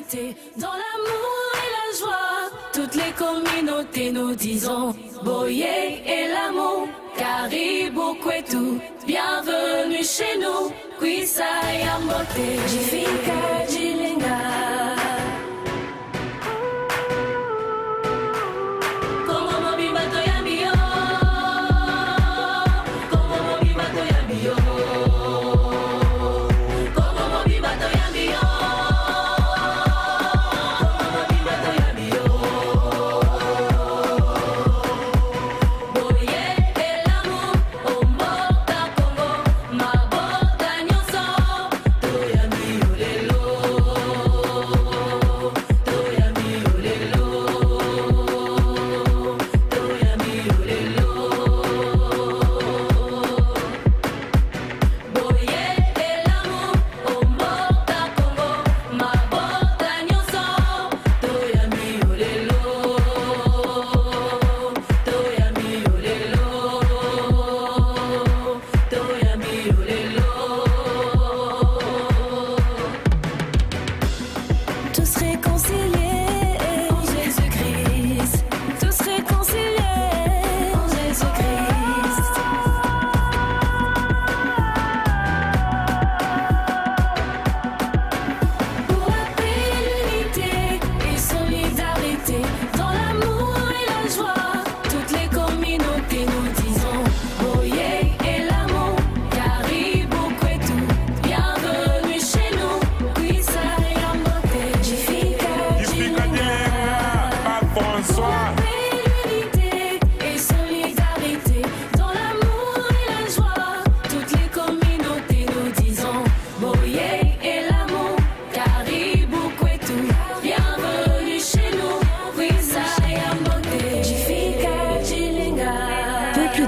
solidarité, dans l'amour et la joie. Toutes les communautés nous disons Boye et l'amour, Caribou Kwetu, bienvenue chez nous. Kwisa Yambote, Jifika Jilinga.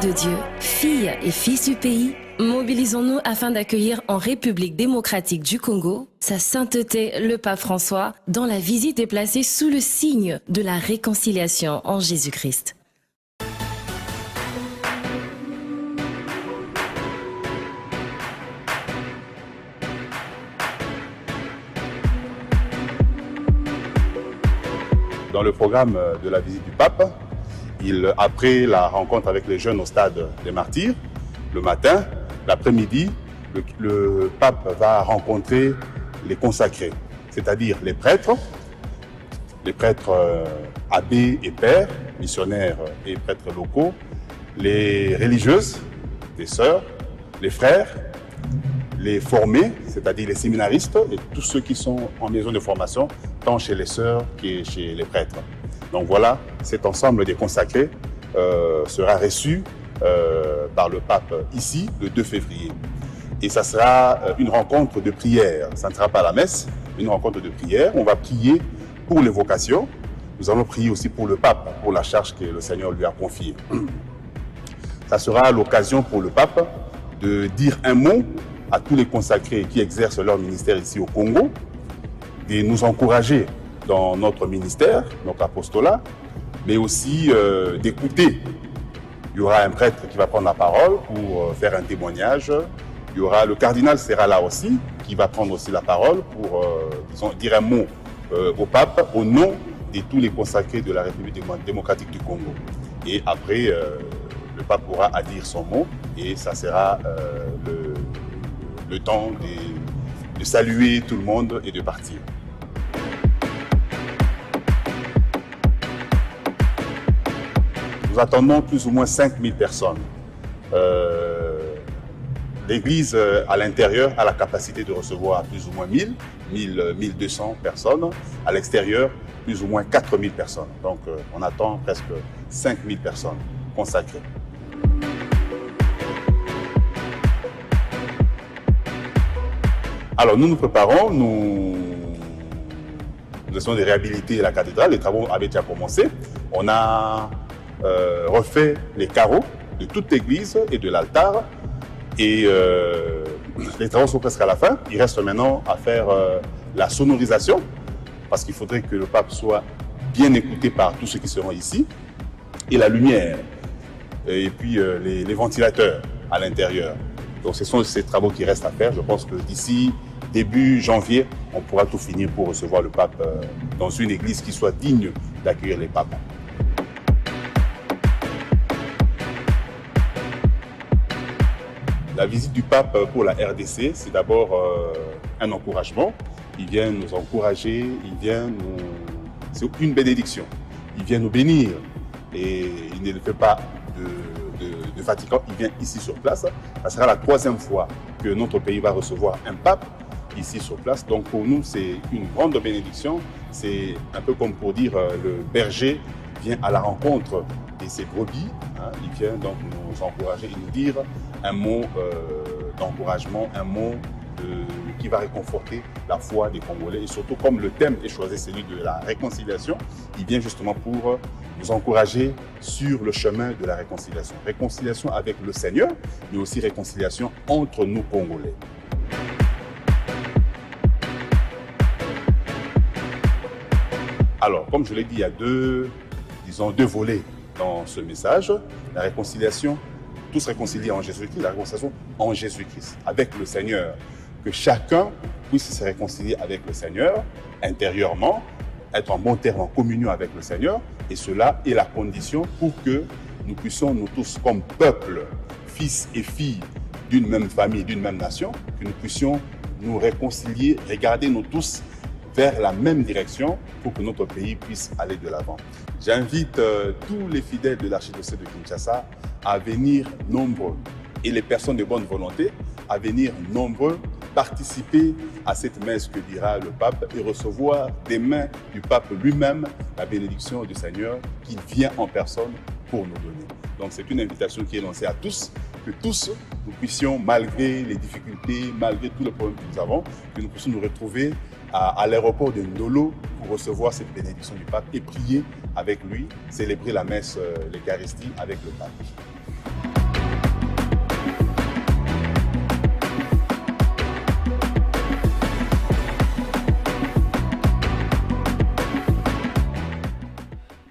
de Dieu, filles et fils du pays, mobilisons-nous afin d'accueillir en République démocratique du Congo sa sainteté le pape François dont la visite est placée sous le signe de la réconciliation en Jésus-Christ. Dans le programme de la visite du pape, après la rencontre avec les jeunes au stade des Martyrs, le matin, l'après-midi, le pape va rencontrer les consacrés, c'est-à-dire les prêtres abbés et pères, missionnaires et prêtres locaux, les religieuses, les sœurs, les frères, les formés, c'est-à-dire les séminaristes et tous ceux qui sont en maison de formation, tant chez les sœurs que chez les prêtres. Donc voilà, cet ensemble des consacrés sera reçu par le pape ici le 2 février. Et ça sera une rencontre de prière, ça ne sera pas la messe, une rencontre de prière. On va prier pour les vocations, nous allons prier aussi pour le pape, pour la charge que le Seigneur lui a confiée. Ça sera l'occasion pour le pape de dire un mot à tous les consacrés qui exercent leur ministère ici au Congo, de nous encourager dans notre ministère, notre apostolat, mais aussi d'écouter. Il y aura un prêtre qui va prendre la parole pour faire un témoignage. Il y aura le cardinal sera là aussi, qui va prendre aussi la parole pour dire un mot au pape au nom de tous les consacrés de la République démocratique du Congo. Et après, le pape aura à dire son mot et ça sera le temps de saluer tout le monde et de partir. Nous attendons plus ou moins 5000 personnes. L'église à l'intérieur a la capacité de recevoir plus ou moins 1200 personnes. À l'extérieur, plus ou moins 4000 personnes. Donc on attend presque 5000 personnes consacrées. Alors nous nous préparons, nous essayons de réhabiliter la cathédrale. Les travaux avaient déjà commencé. On a refait les carreaux de toute l'église et de l'altar. Et les travaux sont presque à la fin. Il reste maintenant à faire la sonorisation, parce qu'il faudrait que le pape soit bien écouté par tous ceux qui seront ici, et la lumière, et puis les ventilateurs à l'intérieur. Donc ce sont ces travaux qui restent à faire. Je pense que d'ici début janvier, on pourra tout finir pour recevoir le pape dans une église qui soit digne d'accueillir les papes. La visite du pape pour la RDC, c'est d'abord un encouragement. Il vient nous encourager, c'est une bénédiction. Il vient nous bénir et il ne le fait pas de Vatican, il vient ici sur place. Ça sera la 3e fois que notre pays va recevoir un pape ici sur place. Donc pour nous, c'est une grande bénédiction. C'est un peu comme pour dire le berger vient à la rencontre de ses brebis. Il vient donc nous encourager et nous dire un mot d'encouragement, un mot qui va réconforter la foi des Congolais. Et surtout, comme le thème est choisi, celui de la réconciliation, il vient justement pour nous encourager sur le chemin de la réconciliation. Réconciliation avec le Seigneur, mais aussi réconciliation entre nous Congolais. Alors, comme je l'ai dit, il y a deux volets dans ce message. La réconciliation, tous réconciliés en Jésus-Christ, la réconciliation en Jésus-Christ, avec le Seigneur. Que chacun puisse se réconcilier avec le Seigneur intérieurement, être en bon terme, en communion avec le Seigneur. Et cela est la condition pour que nous puissions, nous tous, comme peuple, fils et filles d'une même famille, d'une même nation, que nous puissions nous réconcilier, regarder nous tous vers la même direction pour que notre pays puisse aller de l'avant. J'invite tous les fidèles de l'archidiocèse de Kinshasa à venir nombreux et les personnes de bonne volonté à venir nombreux participer à cette messe que dira le pape et recevoir des mains du pape lui-même la bénédiction du Seigneur qui vient en personne pour nous donner. Donc c'est une invitation qui est lancée à tous, que tous nous puissions, malgré les difficultés, malgré tous les problèmes que nous avons, que nous puissions nous retrouver à l'aéroport de Ndolo pour recevoir cette bénédiction du pape et prier avec lui, célébrer la messe, l'Eucharistie avec le pape.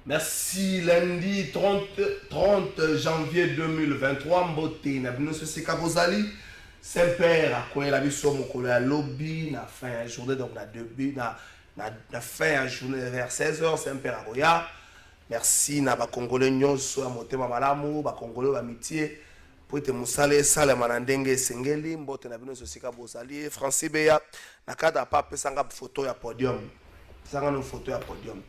Merci, lundi 30 janvier 2023, Mbote, na bino sosika bozali, Saint-Père, à quoi la biso mokolo ya lobby, na fin à journée, donc na début, na fin à journée vers 16h, Saint-Père Aroya. Merci, na ba Congolais nyonso ya motema malamu, ba Congolais ba mitié, pour te musale sale manandenge sengeli, Mbote na bino sosika bozali, Francis Beya, na kada pape sanga photo ya podium, sanga no photo ya podium.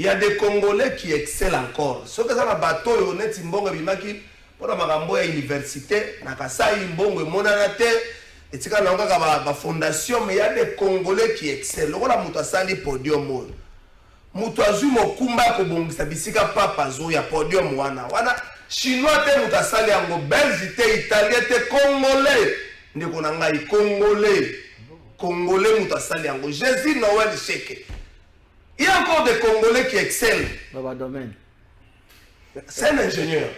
Il y a des Congolais qui excellent encore. Ce que ça na bateau honnête mbongo bimaki pour makambo ya université na kasai mbongo monana te etika na ngaka ba fondation mais il y a des Congolais qui excellent. Lokola muto asali podium mo. Muto azui mokumba ko bongisa bisika papa zo ya podium wana. Wana chinois te muto asali yango belge te italien te congolais. Ndeko na ngai congolais muto asali yango. Jésus Noël Cheke. Il y a encore des Congolais qui excellent. Dans le domaine. C'est un ingénieur.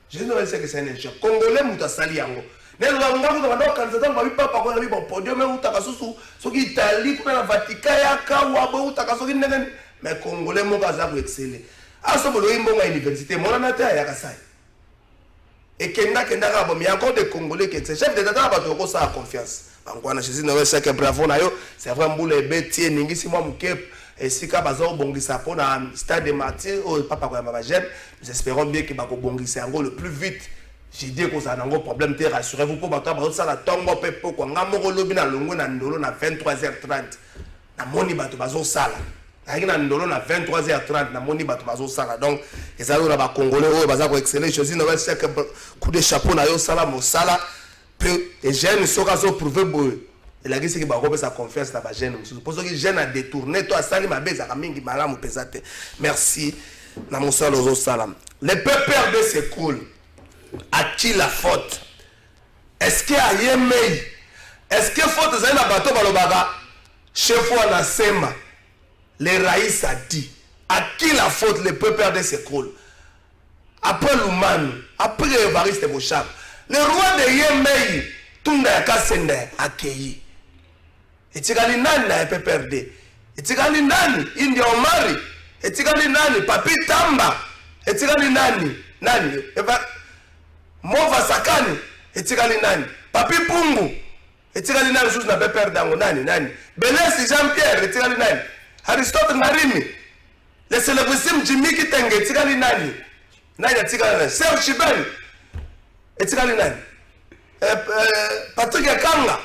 Je ne sais que c'est un ingénieur. Congolais, Mouta Saliango. Mais nous avons un podium, mais Congolais, mon gars, excellent. Ah, ce que vous avez université, mon anaté à Yakasai. Et il y a encore des Congolais qui excellent. Chef d'État, il a confiance. C'est vraiment le bêtier, Ningisi, moi, et si ka bazo bongisa pour na stade de Martyrs au papa ko ya jeune, nous espérons bien que bako bongisa ngo le plus vite. J'ai dit que ça n'a pas de problème, rassurez-vous pour bato bazo ça la tombe pepo ko ngamoko lobi na longo na ndolo na 23h30. Na moni bato bazo sala. Na ndolo na 23h30 na moni bato bazo sala. Donc les allo na ba congolais o baza ko exceller choisi na chaque coup de chapeau na yo sala mo sala peu les jeunes sont caso prouver boy. Il a dit que bah sa confiance dans la jeune. Je suppose que jeune a détourné toi sali ma beza kamingi malamu pesate. Merci na mon salo salam. Le peuple de s'écoule. A-t-il la faute? Est-ce qu'il y a yemei? Est-ce que faute c'est na bateau balobaga? Chef ou na sema. Le raïs a dit. À qui la faute le peuple de s'écoule? Après Lumanu, après Évariste Bochap, le roi de Yemei, Tunda Yakasende accueilli. Et tikali nani na PPRD? Et tikali nani India Omari? Et tikali nani Papi Tamba? Et tikali nani Eva Mova Sakani? Et tikali nani Papi Pungu? etikali nani sous na père dango nani Belesi Jean-Pierre etikali nani Aristote Narimi le célébrissime Jimmy Kitenge etikali nani etikali nani Serge Chibel etikali nani Patrick Kanga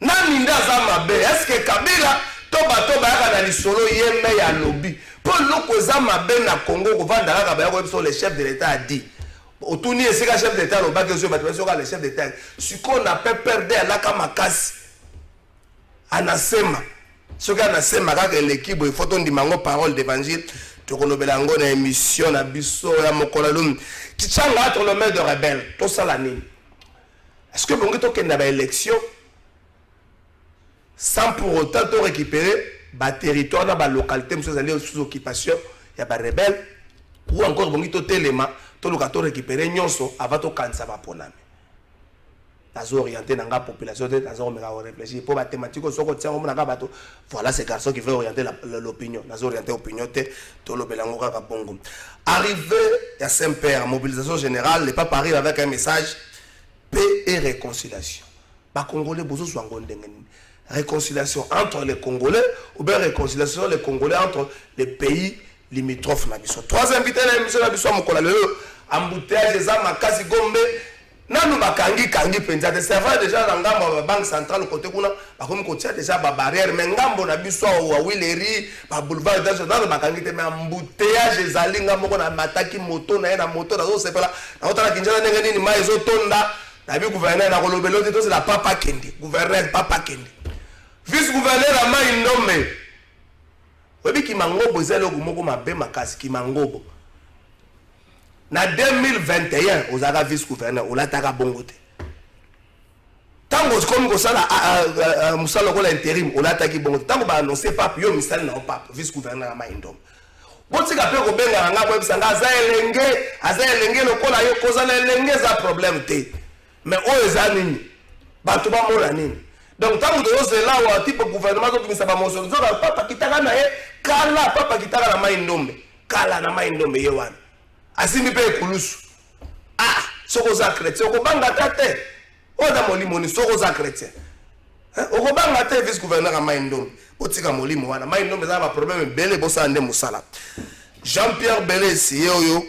nani ndaza mabe est-ce que Kabila toba yaka na lisolo yeme ya lobby pour loko za mabe na Congo kovanda kaka ba yako ebiso le chef de l'État a dit Autouni et c'est le chef d'État, le bac le chef d'État. Ce qu'on a perdu à la Kamakasi, Anasema. Ce qu'on a fait, c'est l'équipe, il faut qu'on dise parole d'évangile. Tu connais Belango, une émission, un biseau, un mokolaloum. Tu tiens là, tu le maire de rebelle. Tout ça, la nuit. Est-ce que vous avez une élection sans pour autant récupérer le territoire, la localité, vous allez sous occupation, il y a des rebelles, ou encore vous avez téléma. Tout le monde récupérer nyonso avant to kansa ba ponami nazo orienter nanga population de nazo meka réfléchir pour mathématiques soko tiango na bato voilà ces garçons qui veulent orienter l'opinion nazo orienter opinion te to lo belango ka bongo arrivé à Saint-Père mobilisation générale le pape arrive avec un message paix et réconciliation ba congolais bozo swango ndengeni réconciliation entre les Congolais ou bien réconciliation les Congolais entre les pays limitrophes na biso. Trois invités na émission na biso mokola lelo embouteillage za makasi gombe nanu bakangi penza de serveur déjà na ngambo ba banque centrale côté kuna bakomi kotia déjà ba barrière mais ngambo na biso wa Wileri ba boulevard national bakangi te mais embouteillage ezali ngambo na mataki moto na moto na zo sepela na otala kinjana ndenge nini mai zo tonda na bi gouverneur na kolobelo te to c'est la papa Kendi gouverneur papa Kendi vice gouverneur a mai ndombe Webi Kimangobo zelo kumoko mabe makasi Kimangobo. Na 2021 ozaka vice gouverneur olataka bongote. Tango comme ko sala musala ko la intérim olataki bongote. Tango ba annoncer pape yo misali na pape vice gouverneur ma indom. Botika pe ko benga nga ko bisanga azaelenge lokola yo kozala elenge za problème te. Mais o ezanini bato ba mona nini. Donc tant que vous êtes là ou un type de gouvernement qui ne pas mentionné, papa qui t'a gagné, kala papa qui t'a gagné maïndombe, kala na maïndombe yewan. Asimi pe kulus. Ah, soko za chrétien, soko banga tate. Oda molimoni soko za chrétien. Oko banga tate vice gouverneur à maïndombe. Otika molimo wana maïndombe za ba problème belé bossa ande musala. Jean-Pierre Belesi yo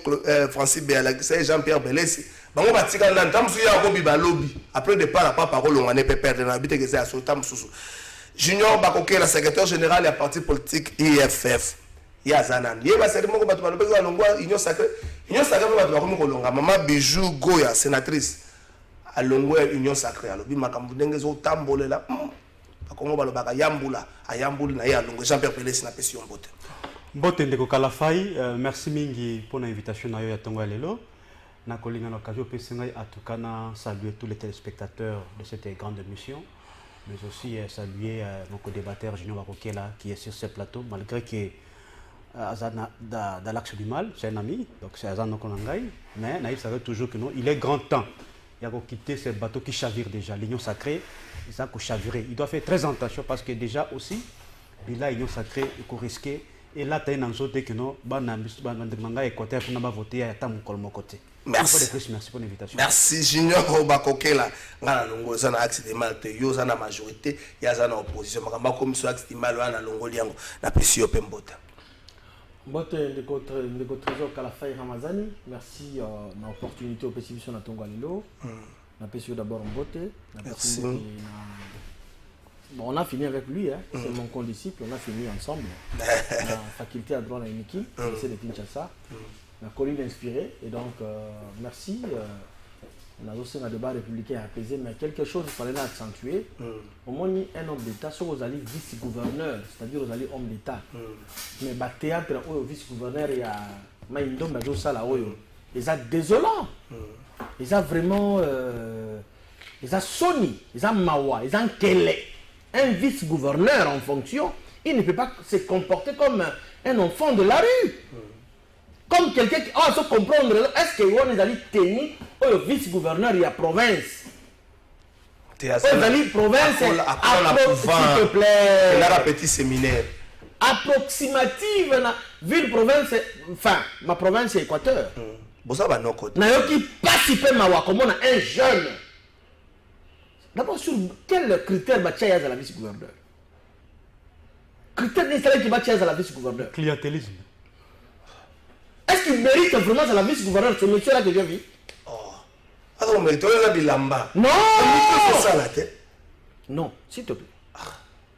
Francis Béala, c'est Jean-Pierre Belesi. Bango batika na ntamsu ya ko biba lobby après départ la papa ko longane pe perdre na bité que c'est assolta mususu Junior Bakoke la secrétaire général ya parti politique IFF ya zanan ye ba seri moko batu balobe ko longwa union sacrée batu ba ko longa mama Bijou Goya sénatrice a longwa union sacrée alobi makambu ndenge zo tambolela bakongo baloba ka yambula ayambuli na ya longo Jean-Pierre Belesi na pesi mbote mbote ndeko Kalafai merci mingi pour l'invitation na yo ya tongo lelo. Na kolinga l'occasion à tout cas saluer tous les téléspectateurs de cette grande émission, mais aussi saluer mon co-débatteur Junior Bakokela qui est sur ce plateau, malgré que dans l'axe du mal, c'est un ami, donc c'est Azan Nokonangai, mais Naïf savait toujours que non, il est grand temps. Il a quitter ce bateau qui chavire déjà, l'union sacrée, ça qu'on chavirer. Il doit faire très attention parce que déjà aussi, il a l'union sacrée, il faut risquer. Et là, tu as une anxiété que non, Manga Équateur, on va voter à mon côté. Merci. Merci pour l'invitation. Merci Junior Bakokela. Ngana longo za na axe de mal te yo za na majorité, ya za na opposition. Makamba commission axe de mal na longo liango na pesi open mbota. Mbote ndeko trésor Kalafai Ramazani. Merci na opportunité au pétition na tongo lelo. Na pesi d'abord mbote, na pesi bon, on a fini avec lui, hein. C'est mon condisciple, on a fini ensemble. La faculté à droit à une équipe, c'est de Kinshasa. La colline inspirée, et donc merci. On a aussi un débat républicain apaisé, mais quelque chose il fallait accentuer. Au moins, un homme d'État, soit vous allez vice-gouverneur, c'est-à-dire vous allez homme d'État. Mais le théâtre, au vice-gouverneur, il y a Maïndom, il y a désolant. Il y a vraiment. Il y a Sony, il y a Mawa, il y a Kele. Un vice-gouverneur en fonction, il ne peut pas se comporter comme un enfant de la rue. Comme quelqu'un qui a se comprendre, est-ce que vous allez tenir au vice-gouverneur, il y a province. Vous allez province, s'il te plaît. Il y a un petit séminaire. Approximative, ville-province, enfin, ma province c'est Équateur. Vous savez, non, côté. Nayoki participe ma wa comme on a un jeune. D'abord, sur quel critère va à la vice-gouverneur? Critère nécessaire qui va à la vice-gouverneur. Clientélisme. Est-ce qu'il mérite vraiment à la vice-gouverneur, ce monsieur-là que j'ai vu? Alors, on mérite la bilamba. Non! C'est ça la tête. Non, s'il te plaît.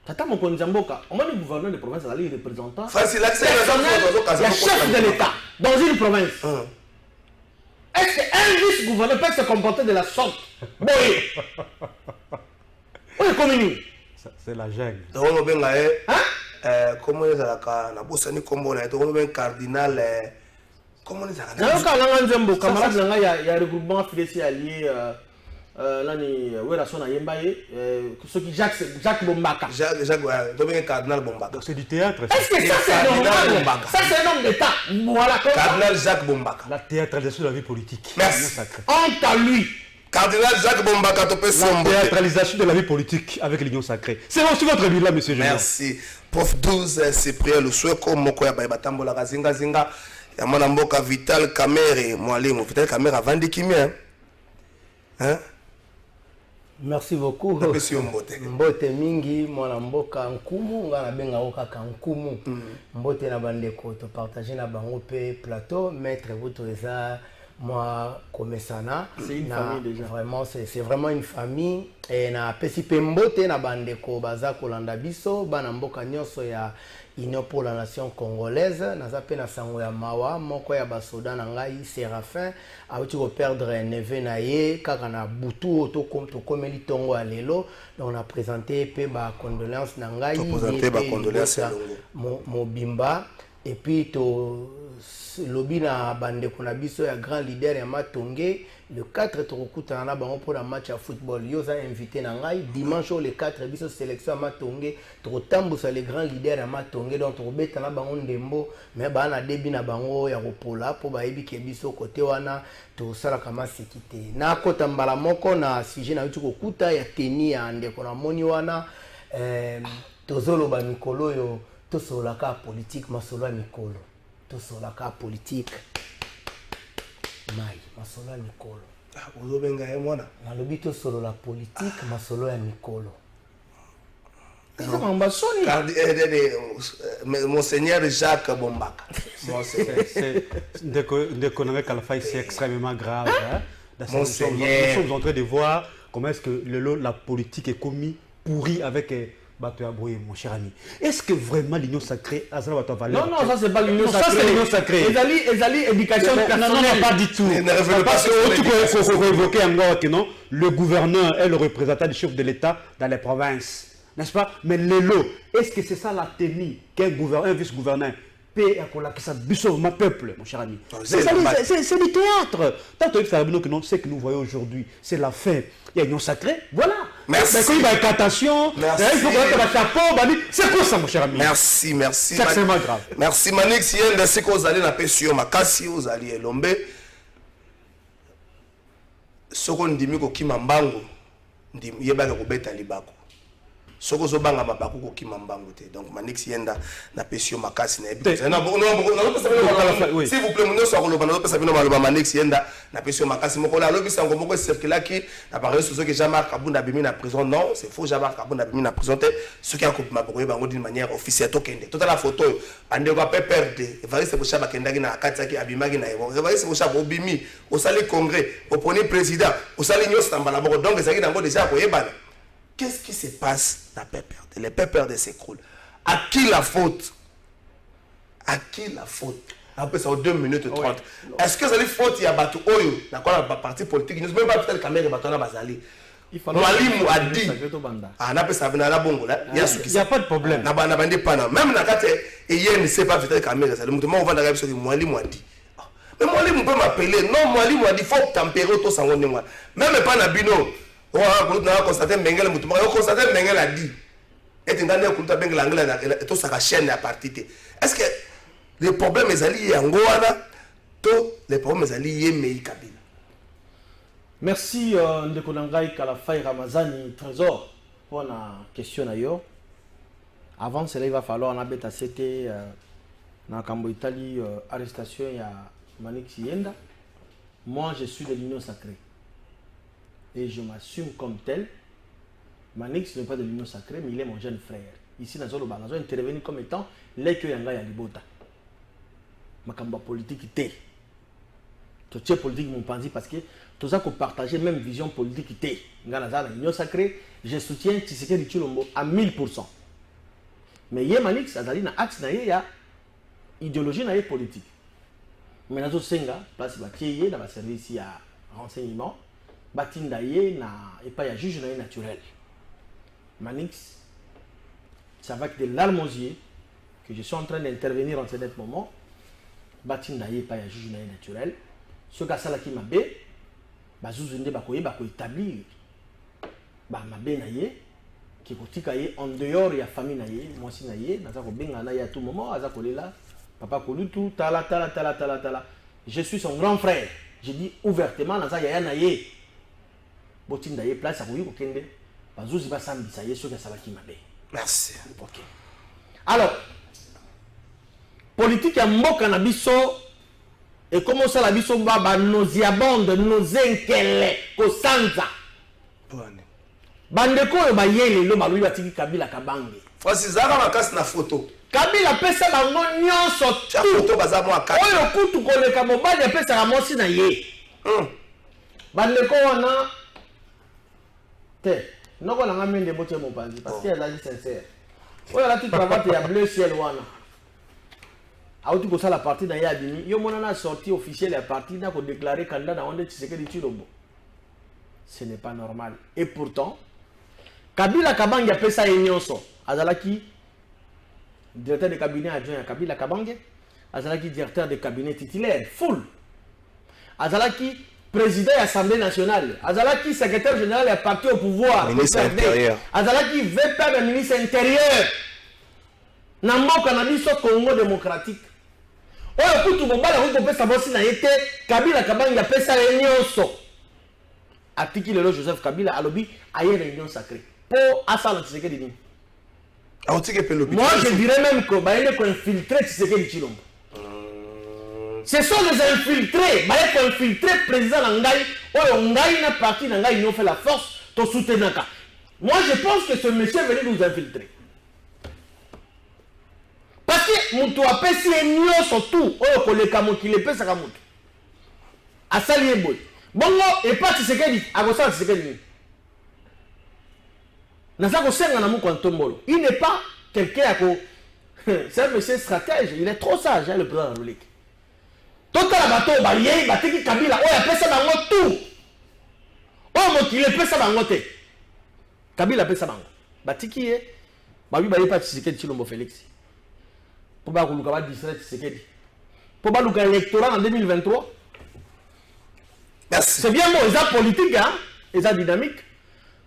Tata Mokonzamboka, on m'a dit gouverneur de province, il est représentant. Facile, l'accès à la chef de l'État dans une province. Est-ce qu'un vice-gouverneur peut se comporter de la sorte? Oui. Où est communique? C'est la jungle. Donc, on a comment on a na bosani kombo na on a cardinal comment on a na camarade là il y a regroupement financier allié là ni wera sona yembaye ce qui Jacques Bombaka. Jacques donc un cardinal Bombaka. C'est du théâtre. Est-ce que ça c'est normal? Ça c'est un homme d'État. Voilà comme cardinal Jacques Bombaka. La théâtralisation de la vie politique. Merci. Honte à lui. Cardinal Jacques Bombaka, tu peux la théâtralisation de la vie politique avec l'Union sacrée. C'est aussi votre vie là, monsieur Général. Merci. Prof 12, Cyprien Lusweko, Moko ya Batambola Zinga Zinga, Yamana Mboka Vital Kamere, Mwalimu, Vital Kamere a vendu Kimia. Hein? Merci beaucoup. Mbote mingi, mwana mboka nkumu, ngana benga oka kankumu. Mbote na bandeko, to partager na bango pe plateau, maître votre eza moi komesana. C'est une famille déjà. Vraiment, c'est vraiment une famille. Et na pesi pe mbote na bandeko baza kolanda biso, bana mboka nyonso ya Union pour la nation congolaise, naza pe na sango ya mawa, moko ya basoda na ngai Séraphin, awuti ko perdre neve na ye, kaka na butu to komeli tongo ya lelo, donc on a présenté pe ba condoléances na ngai, présenté ba condoléances mobimba, et puis to lobi na bandeko na biso ya grand leader ya Matonge, le 4 tokokuta na bango pour la match à football. Yo za invité na ngai dimanche le 4 biso sélection à Matonge, tokotambusa les grands leaders ya Matonge donc tokobeta na bango ndembo mais ba na debi na bango ya kopola po ba yebi ke biso côté wana to sala kama sécurité. Na kota mbala moko na sujet na yuko kuta ya teni ya ndeko na moni wana tozolo ba mikolo yo to solaka politique masolo ya mikolo. To solaka politique. Mai, masolo ya mikolo. Uzobenga ye mwana. Nalobi to solo la politique, masolo ya mikolo. Monseigneur Jacques Bombaka. C'est extrêmement grave. Nous sommes en train de voir comment est-ce que la politique est commise pourrie avec mon cher ami. Est-ce que vraiment l'union sacrée a sa valeur? Non, ça c'est pas l'union sacrée. Ça c'est l'union sacrée. Ezali éducation personnelle. Non, pas du tout. Parce que tu peux évoquer encore que non, le gouverneur est le représentant du chef de l'État dans les provinces. N'est-ce pas? Mais l'élo, est-ce que c'est ça la tenue qu'un vice-gouverneur paie à ma peuple, mon cher ami? C'est du théâtre. Tant que ce que nous voyons aujourd'hui, c'est la fin. Il y a une union sacrée, voilà. Merci. Mais quand il y a une attention, il faut qu'on ait un chapeau, c'est quoi ça, mon cher ami? Merci. C'est extrêmement grave. Merci, Manik. Si il y a des choses à la pression, ma casse, vous allez l'ombe. Ce qu'on dit, c'est que il y a des libako. Soko zo banga mabaku ko kimambango te donc manix yenda na pesio makasi na ebi na s'il vous plaît muno so ko loba na pesa bino maloba manix yenda na pesio makasi moko la lobi sango moko circulaki na parole sur ce que Jean-Marc Kabunda bimi na prison non c'est faux Jean-Marc Kabunda bimi na prison te ce qui a coupé ma bokoye bango d'une manière officielle tokende toute la photo ande ko pe perdre Evariste Boshaba kendaki na kataki abimaki na ebo Evariste Boshaba obimi au sali congrès au premier président au sali nyos tambala boko donc ça qui nango déjà ko yebana. Qu'est-ce qui se passe dans PPRD? Les PPRD s'écroulent. À qui la faute? À qui la faute? Après ça, 2 minutes 30. Ouais. Est-ce que ça lui faute? Il y a Batou Oyo, d'accord, la partie politique. Nous ne sommes même pas peut-être le caméra Batou Bazali. Mwalimu a dit. Ah, n'a pas ça venir à la bongo là. Il n'y a pas de problème. N'a pas de pas. Même la carte, hier ne sait pas peut-être le caméra. Le mouvement on va dans la sur Mwalimu a dit. Mais Mwalimu peut m'appeler. Non, Mwalimu a dit faut tempérer tout ça. Même pas na bino. On a constaté Mengele Moutouma, on a constaté Mengele a dit. Et tu as dit que tout ça chaîne à partir. Est-ce que les problèmes sont liés à Angola, tous les problèmes sont liés à Mei Kabila? Merci Ndekonangai Kalafai Ramazani Trésor pour la question d'ailleurs. Avant cela, il va falloir en abet à c'était dans Cambo Italie arrestation il y a Manik Sienda. Moi, je suis de l'Union sacrée. Et je m'assume comme tel. Manix n'est pas de l'union sacrée, mais il est mon jeune frère. Ici, dans le balance, intervenir comme étant l'écho yanga ya libota. Makamba politique té. Tu es politique mon panzi parce que tous qu'on partager même vision politique té. Ngana l'union sacrée, je soutiens Tshisekedi Tshilombo à 1000%. Mais yé Manix azali na axe na yé ya idéologie na yé politique. Mais nazo senga place batie na ba service ya renseignement, batinda yé na et pas ya juge na yé naturel. Manix, c'est avec des larmes aux yeux que je suis en train d'intervenir en ce moment. Batinda yé pas ya juge na yé naturel. Ce que ça qui m'a bé, bazuzunde bakoye bako établir. Ba mabé na yé qui kotika yé en dehors ya famille na yé, moi si na yé, naza ko benga na yé à tout moment, aza kolela, papa kolutu tala. Je suis son grand frère. Je dis ouvertement naza ya na yé. Botinda yé place à koyi ko kende. Bazuzi ba sambisa yé ce que ça qui m'a bé. Merci. OK. Alors, politique ya mboka na biso et comment ça la biso ba nauséabonde, nausénkele ko sanza. Bandeko yo ba yele lo balubi batiki Kabila Kabange. Francis Zara makasi na photo. Kabila pesa bango nyonso cha photo baza mo akati. Oyo kutu koleka mobali pesa ka mosi na ye. Bandeko wana te noko na ngamende bote mo panzi parce qu'elle a dit sincère. Oyo la tu cravate ya bleu ciel wana. Auti ko sala partie na ya bini yo mona na sortie officielle ya partie na ko déclarer candidat na onde Tshisekedi Tshilombo. Ce n'est pas normal. Et pourtant Kabila Kabange a fait ça nyonso. Azalaki directeur de cabinet adjoint à Kabila Kabange, Azalaki directeur de cabinet titulaire full. Azalaki président de l'Assemblée nationale, Azalaki secrétaire général du parti au pouvoir, ministre intérieur. Azalaki VP de ministre intérieur. Namboka na biso Congo démocratique. Oyo kutu bombala ko pesa bosi na yete Kabila Kabange a fait ça nyonso. Atiki lelo Joseph Kabila alobi aye réunion sacrée. Pour Assala Tshisekedi ni. Moi je dirais même que bah il est infiltré Tshisekedi Tshilombo. Ce sont les infiltrés, bah il est infiltré président Nangai, oyo ngai na parti Nangai ils ont fait la force to soutenaka. Moi je pense que ce monsieur est venu nous infiltrer. Parce que mutu apesi enyo surtout oyo koleka mokile pesa ka mutu. Asali eboy. Bongo et pas Tshisekedi, agosa Tshisekedi. Il n'est pas quelqu'un c'est un monsieur stratège, il est trop sage, hein, le président de la République. Tout à la bateau, il y a Kabila, il a fait ça dans le tout. Oh, il a fait ça dans le tout. Kabila a fait ça dans le tout. Batiki est, il n'y a pas de Tshisekedi Tshilombo Félix. Pour pas que vous ayez distraire Tshisekedi. Pour pas que vous ayez l'électorat en 2023. C'est bien bon, ils ont politique, hein, ils ont dynamique.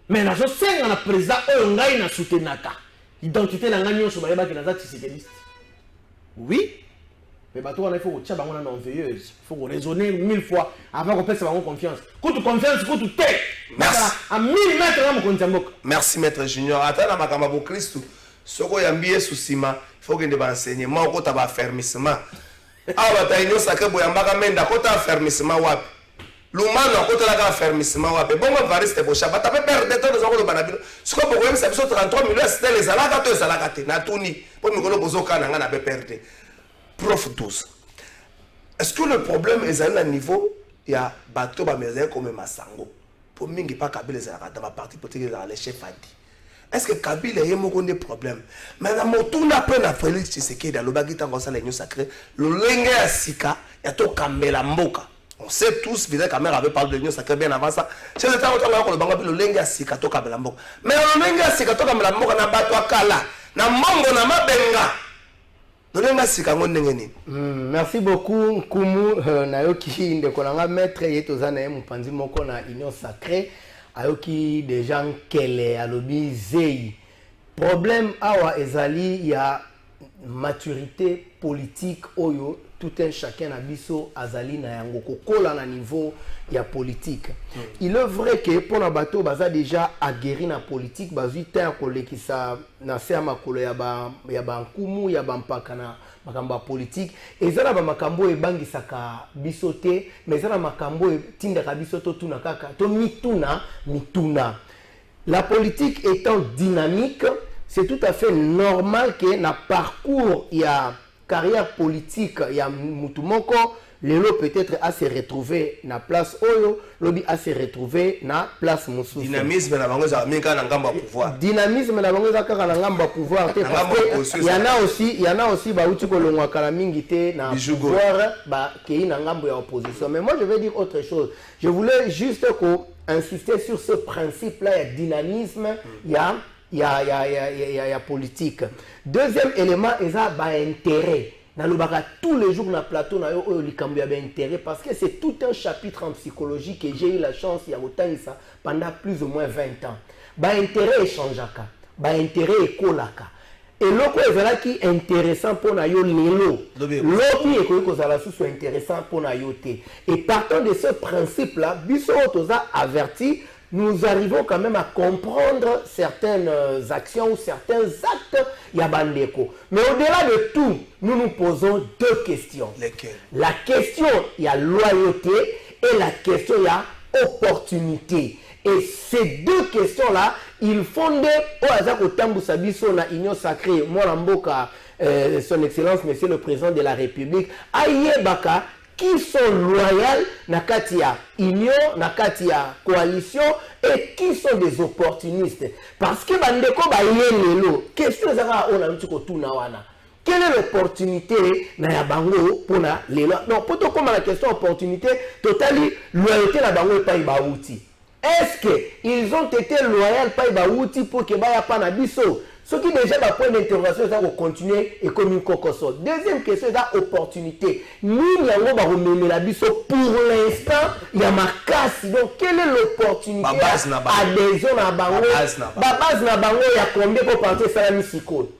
Mais na zo senga na président oyo ngai na soutenaka identité na ngai nyonso bayeba ki naza Tshisekedi. Oui, mais bato wana il faut que tu bango na veilleuse, il faut raisonner 1000 fois avant qu'on pèse bango confiance. Kutu confiance kutu te. Merci. À 1000 mètres na mokonzi mboka. Merci maître Junior. Ata na makamba bo Christ. Soko yambiye susima, il faut que de enseignement ko ta ba fermissement. Awa ta union sacrée boyambaka menda ko ta fermissement wapi. Lumano a côté la fermissement wape bon variste bocha bata pe perdre temps dans le banabino ce que beaucoup ça 33 millions c'était les alaka to salaka te na tuni pour mikolo bozoka na na pe perdre prof 12. Est-ce que le problème est à niveau il y a bateau ba mezer comme masango pour mingi pas Kabila les alaka dans ma partie politique dans les chefs adi. Est-ce que Kabila y a mon des problèmes mais na motu na pe na Félix Tshisekedi dans le bagita comme ça l'union sacrée le lenge ya sika ya to kambela mboka. On sait tous, Vidal Kamera avait parlé de l'union sacrée bien avant ça. C'est le temps où on a le bango le lenga sikato kabelambo. Mais le lenga sikato kabelambo na bato akala. Na mongo na mabenga. Le lenga sikango ndengeni. Merci beaucoup Kumu nayoki ndekolanga maître yetozana ye mupanzi moko na union sacrée ayoki des gens kele alobi zei. Problème awa ezali ya maturité politique oyo tout un chacun a biso azali na yango kokola na niveau ya politique. Il est vrai que pour na bateau baza déjà aguerri na politique bazui ta kolekisa na se makolo ya ba nkumu ya ba mpaka na makamba politique ezala ba makambo ebangisaka biso te mais ezala makambo tindaka biso to tuna kaka to mituna La politique étant dynamique, c'est tout à fait normal que dans parcours, il y a carrière politique, il y a Moutoumoko, Lelo peut-être à se retrouver na place Oyo, Lobby à se retrouver na place Moussou. Dynamisme na bango za meka na ngamba pouvoir. Dynamisme na bango za kaka na ngamba pouvoir te parce que il y en a aussi ba uti ko longwa kala mingi te na pouvoir ba kei na ngambo ya opposition. Mais moi je vais dire autre chose. Je voulais juste insister sur ce principe là, il y a dynamisme, il y a politique. Deuxième élément, il y a intérêt. Tous les jours, dans le plateau, il y a intérêt parce que c'est tout un chapitre en psychologie que j'ai eu la chance de pendant plus ou moins 20 ans. Intérêt est changeaka, intérêt est kolaka. Et l'autre qui est intéressant pour nous, l'autre est intéressant pour nous. Et partant de ce principe-là, averti, nous arrivons quand même à comprendre certaines actions ou certains actes Yabandeko. Mais au-delà de tout, nous nous posons deux questions. Lesquelles? La question, il y a loyauté et la question, il y a opportunité. Et ces deux questions-là, ils fondent au hasard au Tambou Sabiso na Union Sacrée, Moramboka, son Excellence, Monsieur le Président de la République, Ayebaka, qui sont loyaux na katia union, na katia coalition et qui sont des opportunistes. Parce que bandeko ba yelelo, question zaka on a un petit tout na wana. Quelle est l'opportunité na ya bango pour na lelo? Non, pour tout comme la question opportunité, totally loyauté na bango pa ibauti. Est-ce que ils ont été loyaux pa ibauti pour que ba ya pa na biso? Ce qui déjà va point d'interrogation, ça va continuer et comme une cocosso. Deuxième question, c'est l'opportunité. Nous, nous avons la biso pour l'instant, il y a ma casse. Donc, quelle est l'opportunité? Adhésion à Bango. Babaz na Bango, il y a combien pour partir faire un psycho?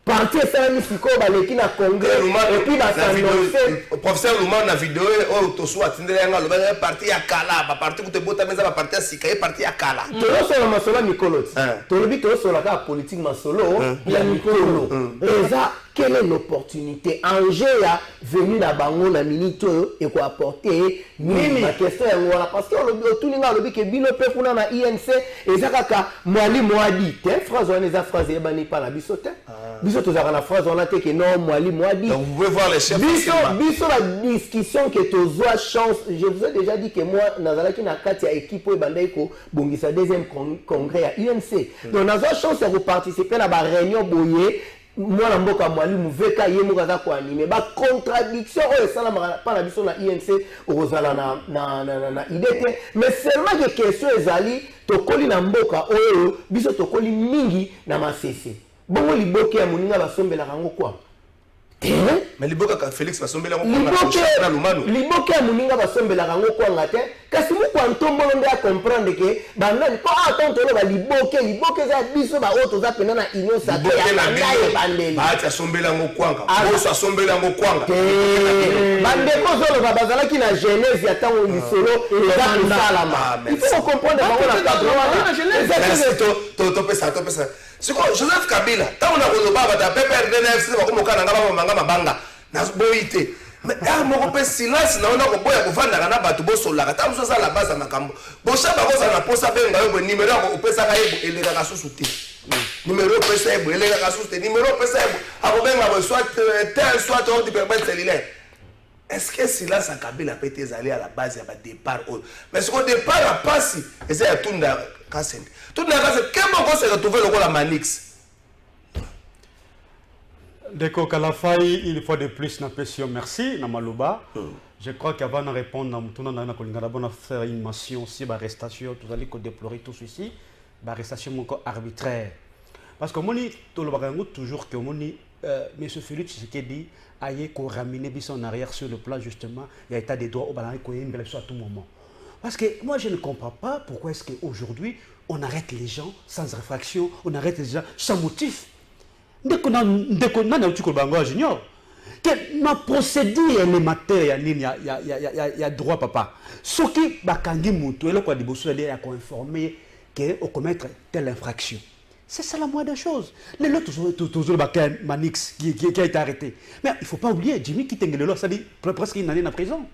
Partir faire un psycho, il y a congrès. Et puis, il le professeur Louman, dans la vidéo, il soit parti à Kala, parti où tu es parti à Sika, parti à Kala. Tu es sur la masolo Mikolo. Tu es sur la politique masolo, il y a Mikolo. Et ça, quelle est l'opportunité? Angers a venu à Bango, la minute, et quoi apporter. La question est voilà. Parce que tout le monde a dit que Bino peut faire na INC, et ça, Moali Moadi. T'es phrase, on est à phrase, et ben, pas la bisote. Bisote, on a la phrase, on a dit que non, Moali Moadi. Donc, vous pouvez voir les chefs. Biso, la discussion que tu as chance. Je vous ai déjà dit que moi, Nazalaki na Katia équipe, et Bandaiko, Bongisa, deuxième congrès à INC. Donc, on a chance de participer à la réunion Boye. Moi, la mboka mwali muveka ye mukaza ko animé ba contradiction o sala pas la biso na INC ozala na idée mais seulement que question ezali tokoli na mboka oyo biso tokoli mingi na masese bongo liboke ya muninga basombela kango kwa mais liboka ka Félix basombela ngo na Lumanu liboke ya muninga basombela kango kwa ngate kasi mu kwa ntombolo nde a comprendre que bandani ko attendre ba liboke za biso ba auto za pena na union sa ke ya bandeli ba ta sombela ngo kwanga boso sombela ngo kwanga bandeko zolo bazala ki na genèse ya tango lisolo za salama il faut comprendre bango na cadre to pesa siko Joseph Kabila tango na koloba ba ta PPRDNF ba komoka na ngaba manga mabanga na boite mais moko pe silence na ona ko boya ko vanda kana batu bosolaka ta muso za la base na makambo bosha ba koza na posa benga yo numéro ko pesa ka yebo eleka ka susuti numéro pesa yebo eleka ka susuti numéro pesa yebo ako benga bo soit tel soit autre permet cellulaire. Est-ce que silence à Kabila peut être allé à la base à départ mais ce qu'au départ a passé et c'est tout na Kassende tout na Kassende comment se retrouver le la Manix. Deko Kalafai, une fois de plus, na pression, merci, na Malouba. Je crois qu'avant de répondre, on a faire une mention aussi, l'arrestation, tout allez déplorer tout ceci, l'arrestation arbitraire. Parce que moi, toujours que M. Félix Tshisekedi a ramené en arrière sur le plan justement, il y a état des droits au balan à tout moment. Parce que moi, je ne comprends pas pourquoi est-ce qu'aujourd'hui, on arrête les gens sans réfraction, on arrête les gens sans motif. Dès qu'on a un truc au junior, ma procédure élémentaire, il y a droit, papa. Ce qui bakangi mutu, il y a informé qu'on commettre telle infraction. C'est ça la moindre des choses. Les autres, toujours Manix qui a été arrêté. Mais il ne faut pas oublier, Jimmy qui était là, ça dit presque une année en prison.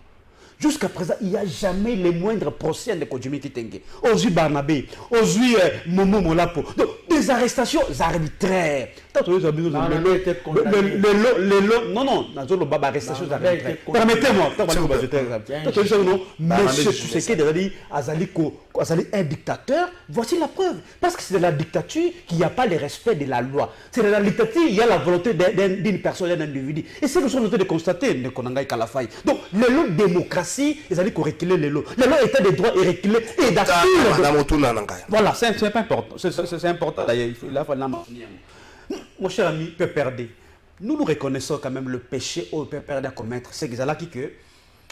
Jusqu'à présent, il n'y a jamais les moindres procès de Kojimi Kitenge. Ozui Barnabé, Ozui Momo Molapo. Donc, des arrestations arbitraires. Non, arrestations arbitraires. Permettez-moi. Monsieur Tshisekedi Azali un dictateur, voici la preuve. Parce que c'est de la dictature qu'il n'y a pas le respect de la loi. C'est de la dictature, il y a la volonté d'une personne, d'un individu. Et c'est ce que nous sommes en train de constater, de Konangai Kalafai. Donc, le lot démocratie, ils allaient reculer les lots. Le lot état de droit est reculé et d'accueillir. Voilà, c'est pas important. C'est important d'ailleurs. Mon cher ami PPRD, nous reconnaissons quand même le péché au PPRD à commettre. C'est que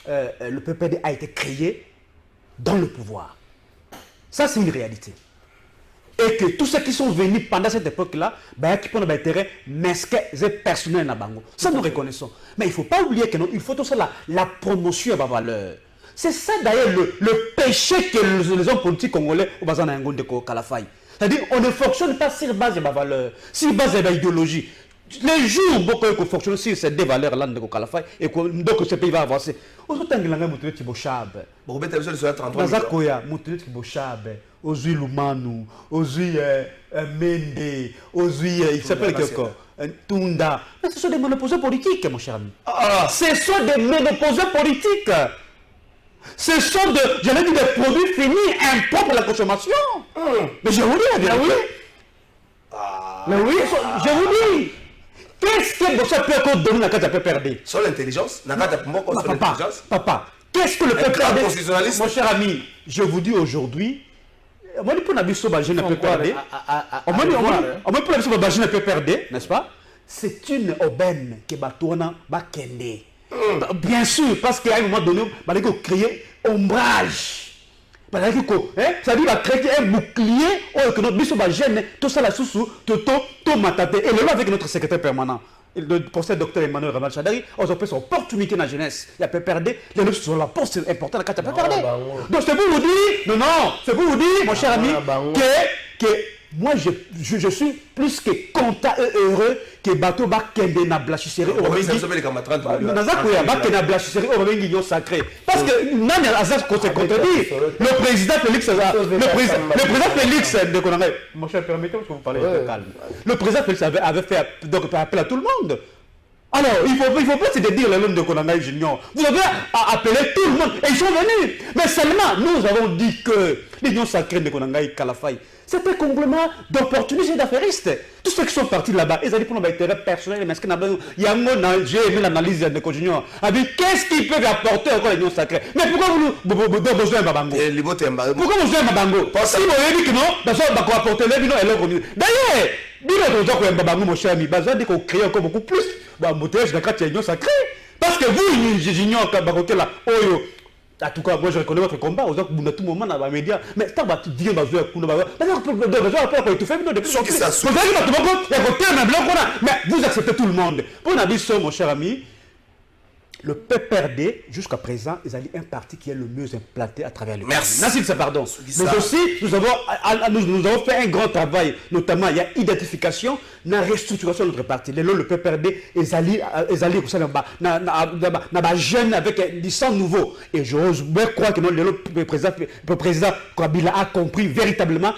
le PPRD a été créé dans le pouvoir. Ça, c'est une réalité. Et que tous ceux qui sont venus pendant cette époque-là, qui prennent des intérêts mesquins et personnels dans Bango. Ça, nous reconnaissons. Mais il ne faut pas oublier que il faut tout ça la promotion à ma valeur. C'est ça d'ailleurs le péché que les hommes politiques congolais au bazar de Kalafai. C'est-à-dire on ne fonctionne pas sur base de ma valeur, sur base de l'idéologie. Les jours où on fonctionne sur ces deux valeurs-là de Kalafai et donc ce pays va avancer. Aujourd'hui, on a un peu de Bochab. Nazakoya, Moutonet Bochab, Ozui Lumanu, Ozui Mende, Ozui, il s'appelle quelqu'un, Tunda. Mais ce sont des monoposés politiques, mon cher ami. Ce sont des monoposés politiques. Ce sont des produits finis, impropres à la consommation. Mais je vous dis la vérité. Mais oui, je vous dis. Qu'est-ce que Bossa peut donner à la PPRD? Sur l'intelligence, Papa, qu'est-ce que le PPRD? Mon cher ami, je vous dis aujourd'hui, on dit pour la jeune PPRD, on dit pour la jeune PPRD, n'est-ce pas? C'est une aubaine que Batouna va kende. Bien sûr, parce qu'à un moment donné, il faut créer ombrage. C'est-à-dire qu'il va créer un bouclier que notre biso va gêner, tout ça la sous tout matate. Et le avec notre secrétaire permanent, le professeur docteur Emmanuel Ramal Chadari, on a fait son opportunité dans la jeunesse. Il y a PPRD, les gens sont la poste importante dans la carte PPRD. Donc c'est pour vous dire, c'est pour vous dire, mon cher ami, que moi je suis plus que content et heureux que bateau ba kende na blanchisserie au sacré parce que nani azaz côté contredire le président Félix de Konangay. Mon cher, permettez-moi que vous parlez de calme. Le président Félix avait fait donc appel à tout le monde. Alors, il faut pas se dire le nom de Konangay Junior. Vous avez appelé tout le monde et ils sont venus. Mais seulement, nous avons dit que l'union sacrée de Konangay Kalafai, c'est un conglomérat d'opportunistes et d'affairistes. Tous ceux qui sont partis là-bas, ils ont dit pour nos intérêts personnels, mais j'ai aimé l'analyse de Junior. Qu'est-ce qu'ils peuvent apporter encore à l'union sacrée? Mais pourquoi vous avez besoin de Babango? Pourquoi vous avez Babango? Si vous avez dit que non, vous allez apporter les bino et leur revenu. D'ailleurs, dis-le Babango, mon cher ami, vous allez créer encore beaucoup plus d'embouteillages dans l'union sacrée. Parce que vous, j'ignore que là, en tout cas, moi je reconnais votre combat, aux autres, à tout moment dans les médias, mais tant que tu dis que tu as besoin mais vous acceptez tout le monde. Pour la vie, mon cher ami, le PPRD, jusqu'à présent, ils ont un parti qui est le mieux implanté à travers le pays. Merci. Pardon. Mais aussi, nous avons fait un grand travail, notamment il y a identification, la restructuration de notre parti. Le PPRD, ils allaient jeune avec des sang nouveau. Et je crois que le président Kabila a compris véritablement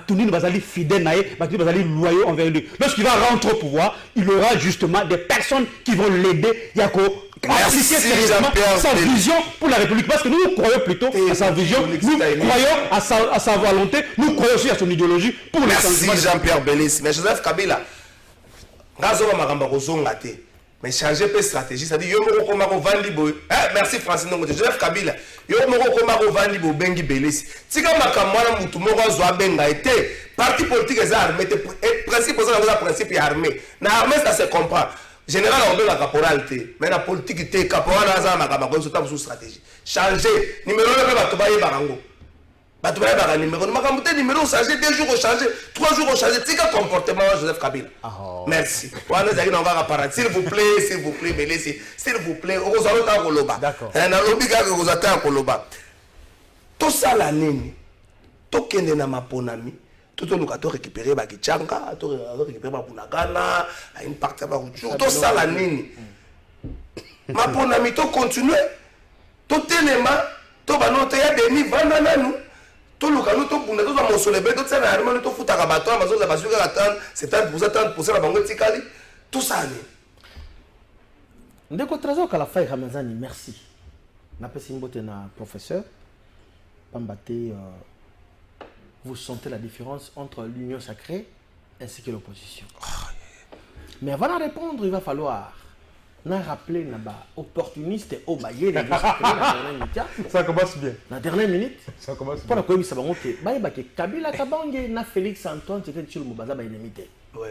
que nous allons fidèles, nous allons loyaux envers lui. Lorsqu'il va rentrer au pouvoir, il aura justement des personnes qui vont l'aider. Merci Jean-Pierre. Sa vision pour la République, parce que nous croyons plutôt à sa vision, nous croyons à sa volonté, nous croyons aussi à son idéologie pour le changement. Merci Jean-Pierre Bellis. Mais Joseph Kabila, mais changer peu stratégie, c'est-à-dire merci Francine Nongo, Joseph Kabila, Bengi Bellis. Si comme Makamwana Moutoumora Zoa Benga était parti politique et armé, principe principe armé. Na armée ça se comprend. Général on la caporalité, mais la politique était caporal sous stratégie. Changer numéro 1 batubaye barango. Batubaye barango numéro makamute numéro changer 2 jours changer 3 jours changer tika comportement Joseph Kabila. Merci. Wana zaki na ngaka para s'il vous plaît mais laissez s'il vous plaît ozalota koloba. D'accord. Na lobi ka kozata koloba. To sala nini. To kende na maponami. Tout le monde a récupéré Bakichanga, a récupéré Babunagana, à une partie de Barouchou, tout ça la nini. Ma bon ami, tu continues, to telema to bano to ya deni vanda nanu to lukanu to bunda to za mosolebe to tsana arma to futa ka bato amazo la basuka ka 70% na bango tikali tout ça ni ndeko trésor kala fay Ramazani merci na pesi mbote na professeur Pambate vous sentez la différence entre l'union sacrée ainsi que l'opposition. Mais avant de répondre, il va falloir nous rappeler là-bas opportuniste au baillé les Ça commence bien. La dernière minute. Ça commence bien. Pour la commission, que Kabila Kabange na Félix Antoine c'est que Mubaza ba ennemi.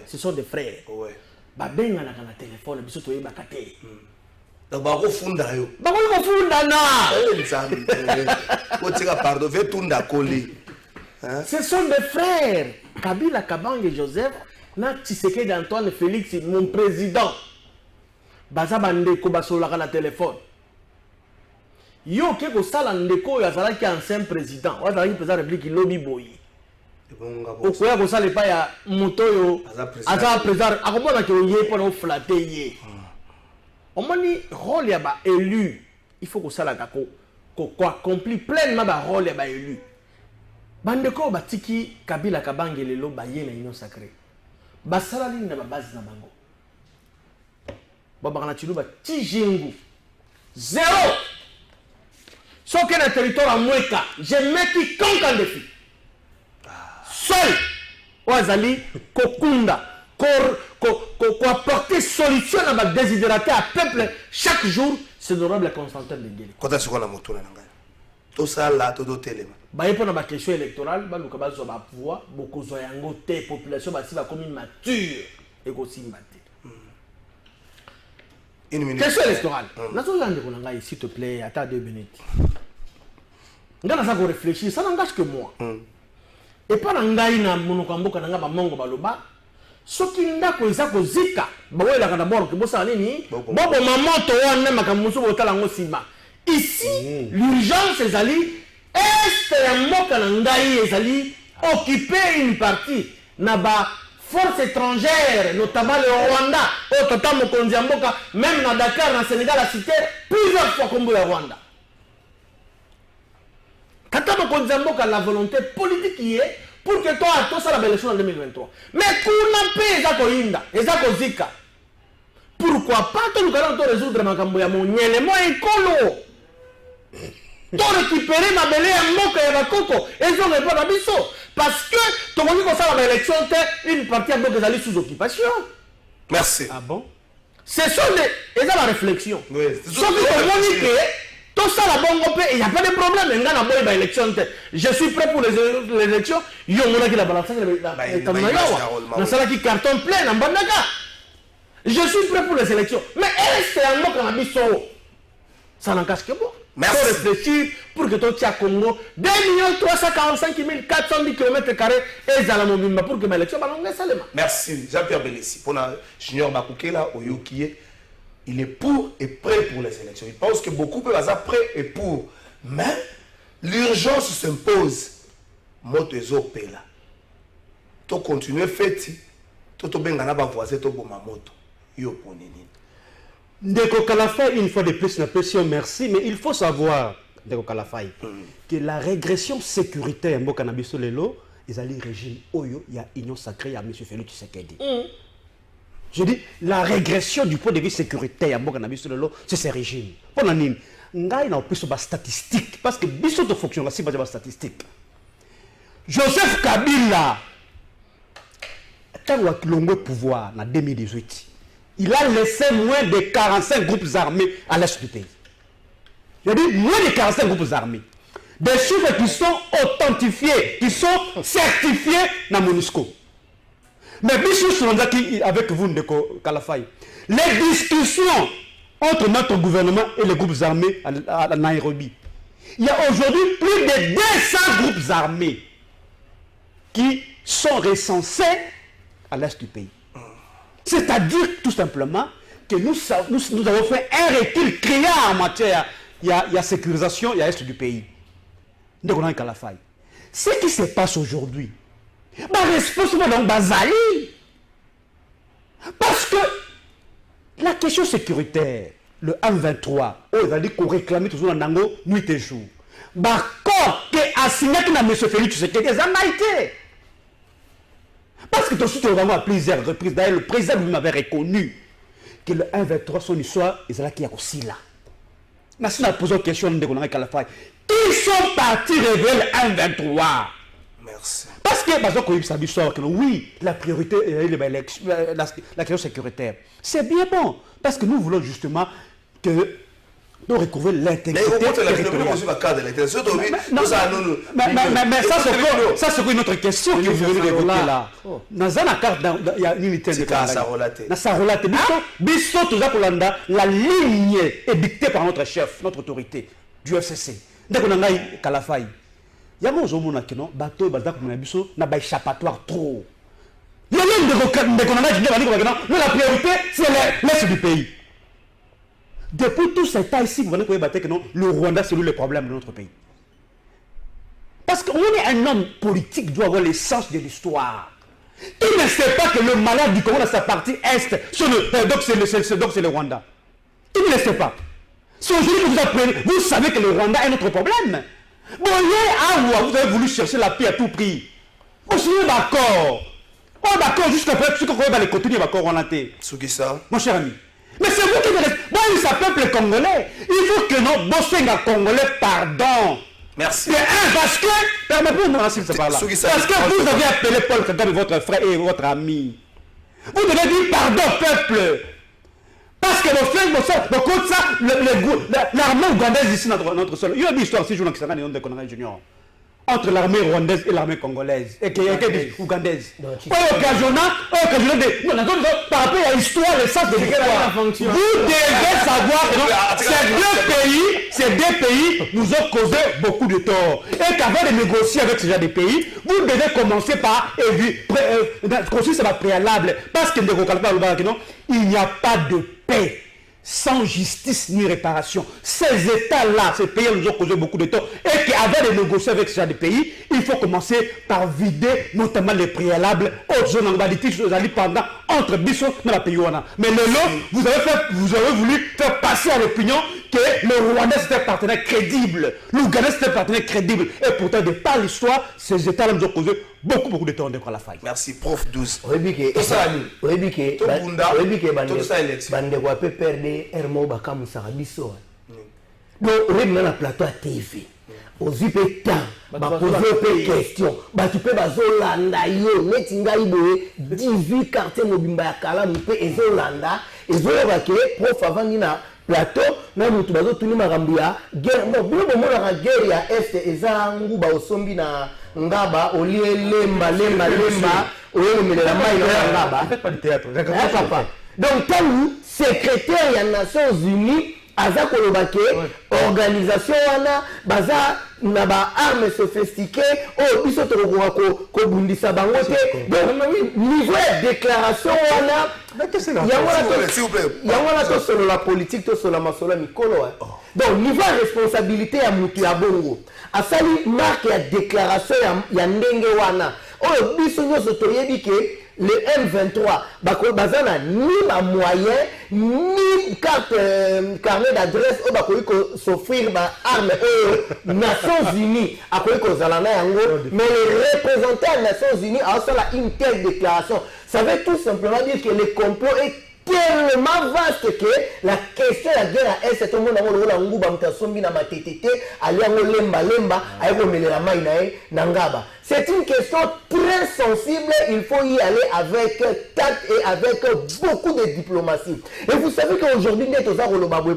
Ce sont des frères. Ouais. Ba benga na téléphone biso to yeba kate. Donc ba ko funda yo. Ba ko funda na. Nzambe. Ko tika pardon, ve tunda koli. Ce sont des frères. Kabila Kabange Joseph na Tshisekedi Antoine Félix mon président. Baza bandeko basolaka na téléphone. Yo ke ko sala ndeko ya zalaki ancien président. Wa zalaki président de la République lobi boyi. Okoya ko sala pa ya moto yo aza président akomona ke yé pour flatter yé. Omoni rôle ya ba élu. Il faut ko sala ko accomplir pleinement ba rôle ya ba élu. Bandeko batiki Kabila Kabange lelo baye na union sacrée. Basala li na ba base na bango. Babakana Chiluba Tijingu. Zéro. Sauf que dans le territoire à Moueka, je mets quiconque en défi. Seul. Ouazali, Kokunda, qu'on apporter solution à ma désidératé à peuple chaque jour, c'est l'honorable Constantin Benguele. Quand est-ce qu'on a monté là? Tout ça là, tout d'autres éléments. Bah, il y a une question électorale, bah, le Kabaz va pouvoir, beaucoup de la population, bah, si la commune mature, et aussi mature. Une minute. Question électorale. S'il te plaît, attends 2 minutes. Nga na sako réfléchir, ça n'engage que moi. Et pas ngai na monokamboka nanga ba mongo baloba. Soki ndako ezako zika, ba wela kana d'abord que bosa nini? Bobo mamoto wana makamusu botala ngo sima. Ici, l'urgence ezali est ya mboka na ngai ezali occuper une partie na ba forces étrangères, notamment le Rwanda, au Tata Mokonzi Mboka, même dans Dakar, dans Sénégal, a cité plusieurs fois comme le Rwanda. Tata Mokonzi Mboka, la volonté politique qui est pour que toi, ça la belle élection en 2023. Mais qu'on paix Ezako Inda, Ezako Zika. Pourquoi pas tout le temps résoudre ma camboya mon élément écolo? Tu récupérer ma belle Mboka et ma coco, et ils ont répondu à Bisso. Parce que tu as dit que ça l'élection, une partie est allée sous occupation. Merci. Ah bon? C'est ça la réflexion. Oui. Sauf que tu as tout ça la bonne paix, il n'y a pas de problème. Il y a une élection. Je suis prêt pour les élections. Il y a une balance. Il y a carton plein en Bandaka. Je suis prêt pour les élections. Mais est-ce qu'il y a un mot qu'on a mis sur eux? Ça n'en cache que bon. Merci. Il faut réfléchir pour que ton tia Congo 2 345 410 km² et Zalamobimba pour que ma élection balongue seulement. Merci Jean-Pierre Belessi. Pour la Junior Bakukela Oyokie, il est pour et prêt pour les élections. Il pense que beaucoup peuvent être prêts et pour. Mais l'urgence s'impose. Moto ezopela. To continuer feti. To bengana ba voisin to boma moto. Yo ponini. Ndeko Kalafay, une fois de plus, la pression, merci, mais il faut savoir, Ndeko Kalafay, que la régression sécuritaire, Mboka Nabiso Lelo, ils allaient régime Oyo, il y a union sacrée à M. Félix Tshisekedi. Je dis, la régression du point de vue sécuritaire, Mboka Nabiso Lelo, c'est ce régime. Pour la nime, Nga il a plus de statistiques, parce que Bisso de fonction, là, c'est pas de statistiques. Joseph Kabila, quand il a le pouvoir en 2018, il a laissé moins de 45 groupes armés à l'est du pays. Je dis moins de 45 groupes armés. Des chiffres qui sont authentifiés, qui sont certifiés dans MONUSCO. Mais avec vous, Ndeko Kalafay, les discussions entre notre gouvernement et les groupes armés à Nairobi, il y a aujourd'hui plus de 200 groupes armés qui sont recensés à l'est du pays. C'est-à-dire tout simplement que nous avons fait un recul criant en matière, il y a sécurisation, il y a l'est du pays. Ce qui se passe aujourd'hui, responsable donc Bazali. Parce que la question sécuritaire, le 1-23, ils ont dit qu'on réclamait toujours dans Nango, nuit et jour. D'accord, que a signé que M. Félix Tshisekedi, ils ont été. Parce que tout de suite, on va à plusieurs reprises. D'ailleurs, le président lui m'avait reconnu que le 1-23, son histoire, ils ont qui aussi là. Mais si on a posé une question de Gonanga Kalafay, ils sont partis révéler le 1-23. Merci. Parce que, oui, la priorité est la question sécuritaire. C'est bien bon. Parce que nous voulons justement que nous recouvrir l'intégrité. Mais ça, c'est une autre question que vous venez d'évoquer là. Dans la carte, il y a une unité de caractère. Ça relate. Bisso, la ligne est dictée par notre chef, notre autorité du FCC. Dès qu'on a Kalafay. Il y a des bateaux qui sont échappatoire trop. La priorité, c'est l'est du pays. Depuis tout ce temps ici, vous voyez que le Rwanda, c'est lui le problème de notre pays. Parce qu'on est un homme politique qui doit avoir le sens de l'histoire. Il ne sait pas que le malade du Congo dans sa partie est, donc c'est le Rwanda. Il ne le sait pas. Si aujourd'hui vous apprenez, vous savez que le Rwanda est notre problème. Bon, vous avez voulu chercher la paix à tout prix. Vous êtes d'accord. Oh, d'accord, jusqu'à présent, ce qu'on va les continuer, d'accord, on l'a été. Mon cher ami. Mais c'est vous qui me restez. Bon, il s'appelle peuple congolais. Il faut que nos Bossenga congolais, pardon. Merci. Parce que, permettez-moi s'il se parle là. Parce que vous avez appelé Paul Kagame votre frère et votre ami. Vous devez dire pardon, peuple. Parce que le fait que l'armée ougandaise ici dans notre sol, il y a une histoire si je ne sais pas junior entre l'armée rwandaise et l'armée congolaise et ougandaise. Par rapport à l'histoire, le sens de l'histoire, vous devez savoir que ces deux pays nous ont causé beaucoup de tort. Et qu'avant de négocier avec ce genre de pays, vous devez commencer par construire ce préalable. Parce qu'il n'y a pas de paix sans justice ni réparation. Ces États-là, ces pays nous ont causé beaucoup de tort. Et qu'avant de négocier avec ce genre de pays, il faut commencer par vider notamment les préalables aux zones en balitique, pendant entre Bissau dans la pays. Mais le long, vous avez voulu faire passer à l'opinion que le Rwandais c'était un partenaire crédible, l'Ougandais c'était un partenaire crédible. Et pourtant, de par l'histoire, ces États-là nous ont causé beaucoup de temps de la faille. Merci, prof 12. Bandeko ape perdre hermo bakamusaka biso. Donc oyebi na plateau ya TV ozwi mpe temps bapose mpe question bato mpe bazolanda yo neti ngai boye 18 quartier mobimba ya kalamu mpe ezolanda ezoyoba ke prof avandi na plateau na motu bazotuni makambo ya guerre. Bon bino bomonaka guerre ya este eza nguba osombi na ngaba olie lemba oyemelela mai na ngaba. Papa. Donc tant secrétaire des Nations Unies aza kolobake organisation wana baza na ba armes sophistiquées o biso to ko bundisa bango te. Donc niveau de déclaration wana to solo la politique to solo masolo mikolo. Donc niveau responsabilité ya mutu ya bongo asali marque ya déclaration ya ndenge wana o biso nyoso toyebi ke le M23 bazana ni ma moyen ni carte carnet d'adresse o bakoki ko s'offrir ba arme Nations Unies akoki ko zalana yango. Mais les représentants des Nations Unies a aussi une telle déclaration. Ça veut tout simplement dire que le complot est tellement vaste que la question de la guerre à est tout le monde a nguba mtasombi na matetete aliango lemba ayeko melela mai nae nangaba. C'est une question très sensible, il faut y aller avec tact et avec beaucoup de diplomatie. Et vous savez qu'aujourd'hui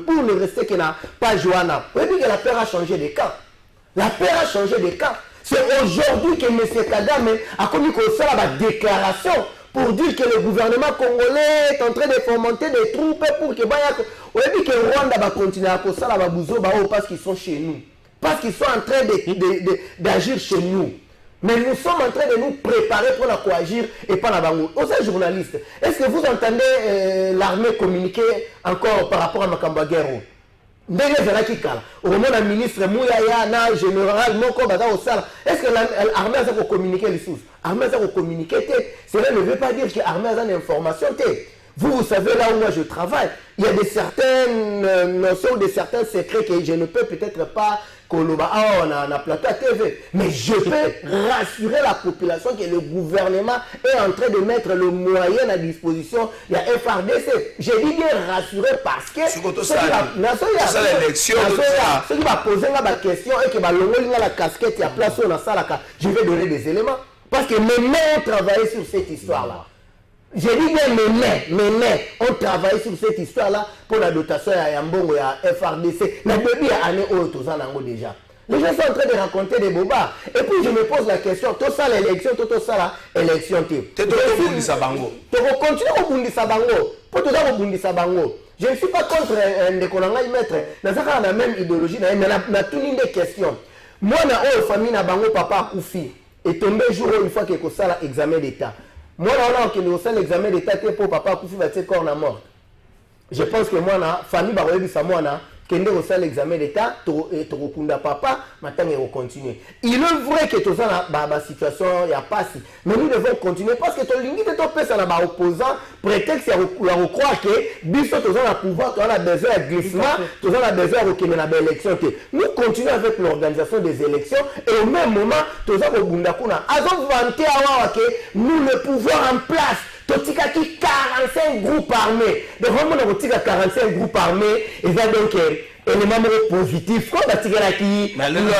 pour ne rester que na page Johanna, vous voyez que la paix a changé de camp. La paix a changé de camp. C'est aujourd'hui que M. Kagame a commis la déclaration pour dire que le gouvernement congolais est en train de fomenter des troupes pour que le Rwanda va continuer à faire ça parce qu'ils sont chez nous. Parce qu'ils sont en train d'agir chez nous. Mais nous sommes en train de nous préparer pour la coagir et pas la bango. Aux journalistes, est-ce que vous entendez l'armée communiquer encore par rapport à Makamba Guerrero? Au moment du ministre Mouyaya, na général Moko Bada Osala, est-ce que l'armée a communiqué les sources? L'armée a communiqué, cela ne veut pas dire que l'armée a une information. Vous savez là où moi je travaille, il y a de certaines notions, de certains secrets que je ne peux peut-être pas on a plateau à TV. Mais je peux rassurer la population que le gouvernement est en train de mettre le moyen à disposition. Il y a FRDC. J'ai dit bien rassurer parce que ceux qui vont poser la question et qui vont la casquette, il y a place où on a ça, je vais donner des éléments. Parce que mes mains ont travaillé sur cette histoire-là. J'ai dit bien mes mains ont travaillé sur cette histoire-là pour la dotation à Yambongo et à FRDC. Mais depuis l'année où tout ça déjà. Les gens sont en train de raconter des bobas. Et puis je me pose la question, tout ça l'élection, tout ça l'élection. Tu continues au Bundisa Bango. Pour tout ça au Bundisa Bango. Je ne suis pas contre les Konangai maître. Nous avons la même idéologie, mais on a tout des questions. Moi, dans la famille, Bango, papa, Koufi, est tombé jour une fois qu'il y a l'examen d'État. Moi, là, on a l'examen d'État pour papa Koufi va être corps mort. Je pense que moi, la famille, kende au l'examen d'état to kunda papa maintenant on continue. Il est vrai que tout ça la situation il y a pas si mais nous devons continuer parce que to lingi to pesa na ba opposant prétexte ya croire que biso to za na pouvoir to na besoin de glissement to za na besoin de que na élection. Nous continuons avec l'organisation des élections et au même moment to za ko bunda kuna azo vanter awa que nous le pouvoir en place. Totika qui 45 groupes armés. Donc, vraiment, on a 45 groupes armés. Et ça, donc, élément positif. Quand on a qui élément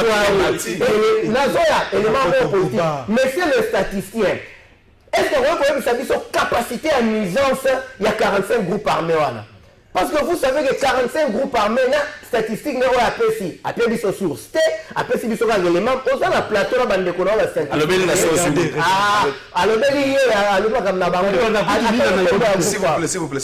positif. Mais c'est le statisticien. Est-ce que vous savez son capacité à nuisance, il y a 45 groupes armés. Parce que vous savez que 45 groupes armés, statistiques, nous avons apprécié. Après, ils sont sur ST, après, ils sont sur l'élément. On a la plateau, on a des colons, on a 5. Alors, il y a s'il vous plaît.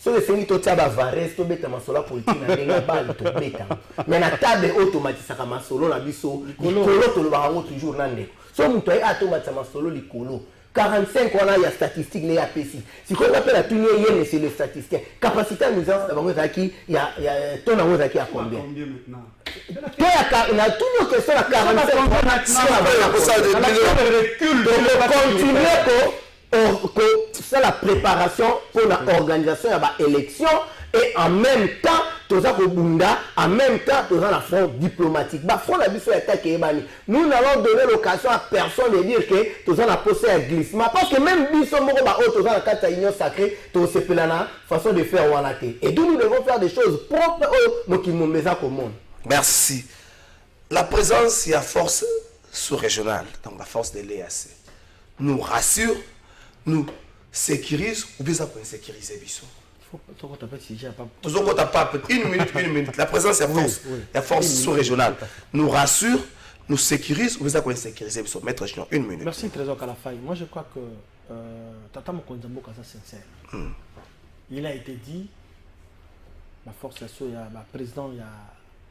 So les séries totiaba vares to beta masola politique na denga bal to beta mais na table automatisaka masolo na biso likolo to bango toujours nande so muto ay automatisa masolo likolo 45 on a ya statistique les APC si qu'on appelle la tunie yene c'est le statisticien capacité à nous en bango zaki ya ton na zaki à combien maintenant toi na tunie question à 45 continuer c'est la préparation pour l'organisation de l'élection et en même temps, en même temps, la front diplomatique. Nous n'allons donner l'occasion à personne de dire que nous avons posé un glissement. Parce que même si nous avons la carte à l'union sacrée, nous avons la façon de faire. Et donc nous devons faire des choses propres au monde. Merci. La présence, il y a force sous-régionale, donc la force de l'EAC, nous rassure. Nous sécurisons ou bien ça pour sécuriser Bissot. Une minute. La présence est force. La force sous-régionale. Nous rassure, nous sécurise ou bien ça pour sécuriser Bissot. Maître Chignon, une minute. Merci Trésor Kalafaï. Moi je crois que Tata Mokonzambo Kaza sincère. Il a été dit, ma force il y a ma président, il y a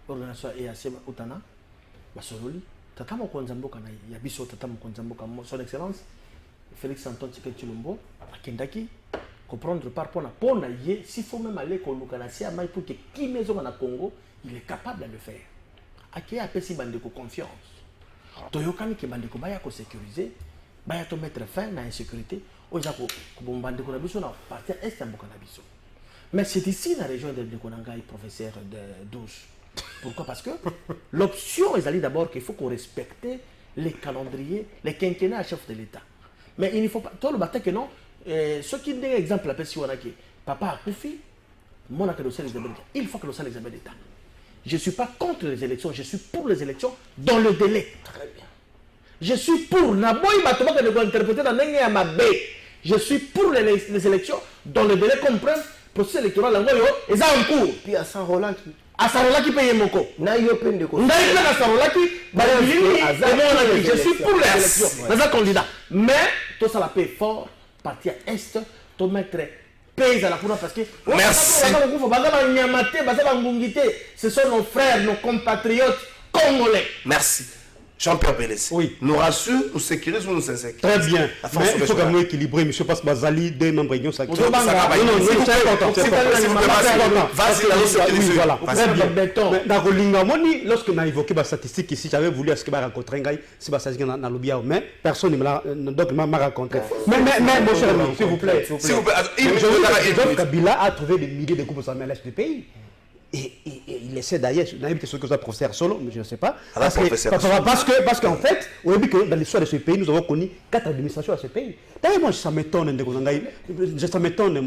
l'organisation EAC Otana, ma Sololi. Tata Mokonzambo Kana, il y a Bissot Tata Mokonzambo Kana, son excellence. Félix Antoine Tshisekedi à Kendaki, comprendre par rapport à Pona, s'il faut même aller au Lukanasi pour que qui maison en Congo, il est capable de le faire. À qui a pesi bandeko confiance. Toyokani ki bandeko baya ko sécuriser, baya to mettre fin à l'insécurité, oza ko bandeko na biso na partir est ya mboka na biso. Mais c'est ici dans la région de Konangai, professeur de 12. Pourquoi? Parce que l'option est d'abord qu'il faut qu'on respecte les calendriers, les quinquennats à chef de l'État. Mais il ne faut pas. Toi, le matin que non, ce qui donne exemple, la personne qui papa a Koufi, mon acte de il faut que le examen d'État. Je ne suis pas contre les élections, je suis pour les élections dans le délai. Très bien. Je suis pour. Je suis pour les élections dans le délai comme preuve. Processus électoral, et ça en cours. Puis à Saint-Roland qui. À Sarola qui paye mon co. Je suis pour les élections. Dans un candidat. Mais tout ça la paye fort. Partir est, tout mettre pays à la cour parce que. Merci. Ce sont nos frères, nos compatriotes congolais. Merci. Jean-Pierre Bélès. Oui. Nous rassure, nous sécurise ou nous insécurise. Très bien. Mais il faut quand même équilibrer, monsieur, parce que Bazali, deux membres réunion, ça. Non, c'est important. C'est important. Vas-y, la sécurité. Voilà. Très bien. Dans Rolingamoni, lorsque on a évoqué la statistique ici, j'avais voulu à ce que je rencontre un gars, c'est ça dans le lobby, mais personne ne m'a rencontré. Mais, mon cher ami, s'il vous plaît. Joseph Kabila a trouvé des milliers de groupes à l'est du pays. Et il essaie d'ailleurs, je n'ai pas ce que c'est professeur solo, mais je ne sais pas. Parce qu'en fait, on a vu que dans l'histoire de ce pays, nous avons connu 4 administrations à ce pays. D'ailleurs, moi, ça m'étonne,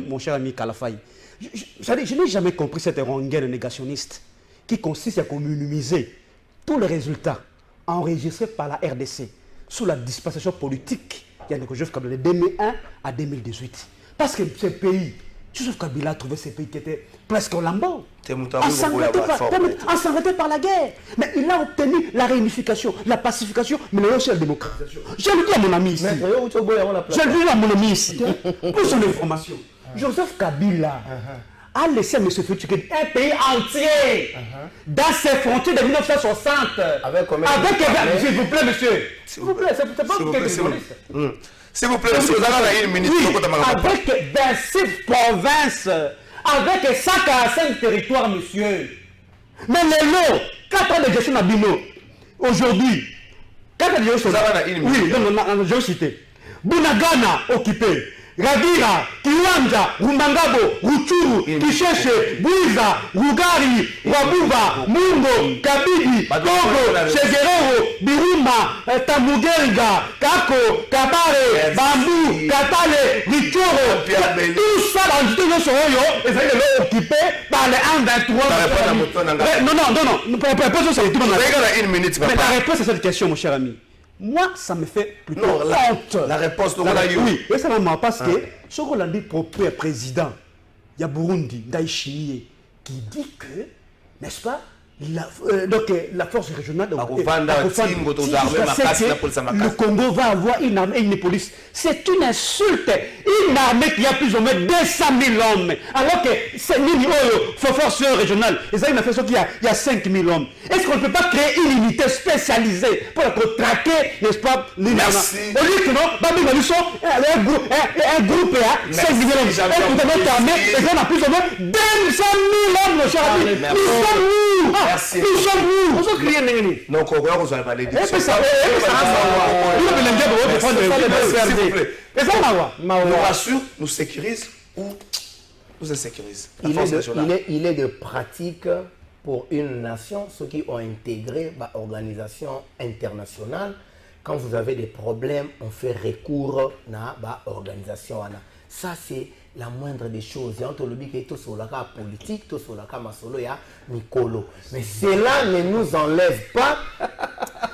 mon cher ami Kalafay. Je n'ai jamais compris cette rengaine négationniste qui consiste à minimiser tous les résultats enregistrés par la RDC sous la dispensation politique de Joseph Kabila de 2001 à 2018. Parce que ce pays, Joseph Kabila a trouvé ce pays qui était presque au lambeau. Ensanglanté par la guerre. Mais il a obtenu la réunification, la pacification, mais aussi la démocratisation. Je le dis à mon ami ici. Pour son information, Joseph Kabila a laissé M. Tshisekedi un pays entier dans ses frontières de 1960. Avec s'il vous plaît, monsieur. S'il vous plaît, c'est pas pour que s'il vous plaît, monsieur, vous avez une minute. Avec 26 provinces, avec 145 territoires, monsieur. Mais les lots, 4 ans de gestion d'Abino, aujourd'hui, 4 ans de gestion d'Abino, oui, je vais citer. Bunagana, occupé. Radira, Kiwanja, Rumbangabo, Ruchuru, Kisheshe, Buiza, Rugari, Wabuba, Mungo, Kabidi, Togo, Chegerero, Biruma, Tamugeriga, Kako, Kabare, Bambou, Katale, Richoro, tout ça dans le temps de Sohoyo, et ça est occupé par les 1-23. Non, pour répondre à cette question, mais la réponse à cette question, mon cher ami. Moi, ça me fait plutôt honte. La réponse, oui, et ça m'a parce que ce qu'on a dit propre président, il y a Burundi, Daïchinier, qui dit que, n'est-ce pas, la force régionale de le Congo va avoir une armée et une police. C'est une insulte. Une armée qui a plus ou moins 200 000 hommes. Alors que c'est une force régionale. Et ça, il a fait ça qu'il y a 5 000 hommes. Est-ce qu'on ne peut pas créer une unité spécialisée pour traquer, n'est-ce pas, merci. Au lieu que non, un groupe à 5 000 hommes. Est-ce que notre armée, et on a plus ou moins 200 000 hommes, mon cher ami. Nous sommes où? Merci. Nous sommes où? On se crie un non, on va vous parler de ça. Nous rassure, nous sécurise ou nous insécurise. Il est de pratique pour une nation, ceux qui ont intégré l'organisation internationale. Quand vous avez des problèmes, on fait recours à l'organisation. Ça, c'est la moindre des choses. Il y a un politique, tout sur la masolo, il y a Mikolo. Mais cela ne nous enlève pas.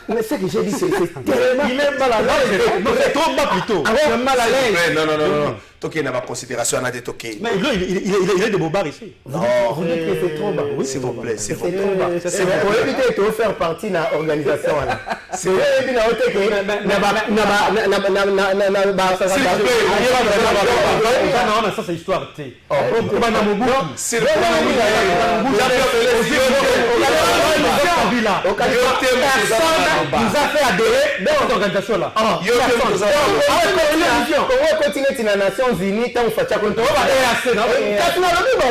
Mais ce que j'ai dit, c'est tellement. Il est mal à l'aise. C'est trop bas plutôt. Il est mal à l'aise. Non. Toké n'a pas considération, on a des toqués. Mais il est de Bobar ici. Non, vous dites que c'est trop bas. Oui, s'il vous plaît, c'est trop bas. C'est pour éviter de faire partie de l'organisation. C'est vrai, il y a ça c'est histoire. Personne nous a fait adhérer dans cette organisation-là. Comment continuer dans les Nations Unies tant que ça compte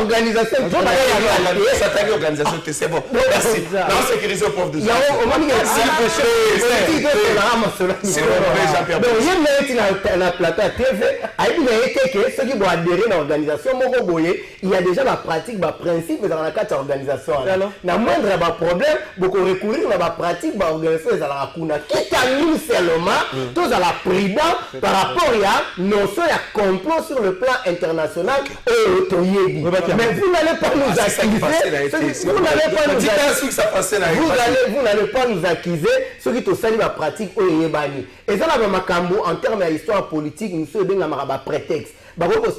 organisation, c'est bon. Merci. Non, sécuriser au pauvre de ça. Il y a déjà la pratique, le principe dans la carte d'organisation. La moindre problème, beaucoup recourir à la pratique de l'organisation de la Kuna. Qui nous seulement, tous à la prudence par rapport à notion de complot sur le plan international. Mais vous n'allez pas nous accuser. Vous n'allez pas nous accuser ceux qui te saluent la pratique au Yébani. Et ça, en termes d'histoire politique, nous sommes dans un prétexte.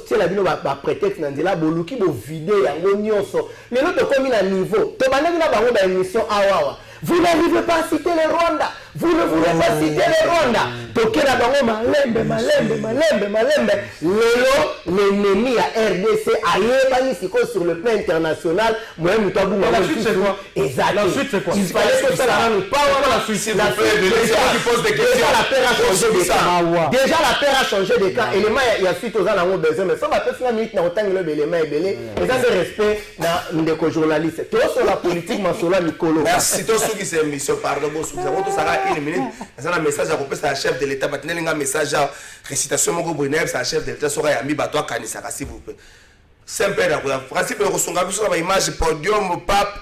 Si la bino ba prétexte nandela boluki bo vidé yango nyonso lelo to komi na niveau to banaki na bango ba émission awawa vous n'arrivez pas à citer le Rwanda Vous ne voulez pas citer les Rwanda. Tokera bango malembe. L'ennemi à RDC aïe siko sur le plan international. Moi, la suite c'est quoi? Exact. La suite c'est quoi? Il fallait que ça ne pas la suite, s'il vous plaît. Déjà la paix a changé de camp. Déjà la paix a changé de camp. Élément il y a suite aux gens qui ont besoin. Mais ça va faire 5 minutes dans autant que l'élément est belé. Et ça c'est respect dans des journalistes. Tout sur la politique, Mansola Nicolo. Merci. Tout ce qui s'est mis sur pardon. Vous avez tout ça à 1 minute. C'est un message à couper, c'est un chef de l'État. Maintenant, un message à récitation. Mon gros c'est un chef de l'État. Sera Yami Batoa Kanisa, s'il vous plaît. Simple. Le principe de Rosonga, sur l'image podium, pape,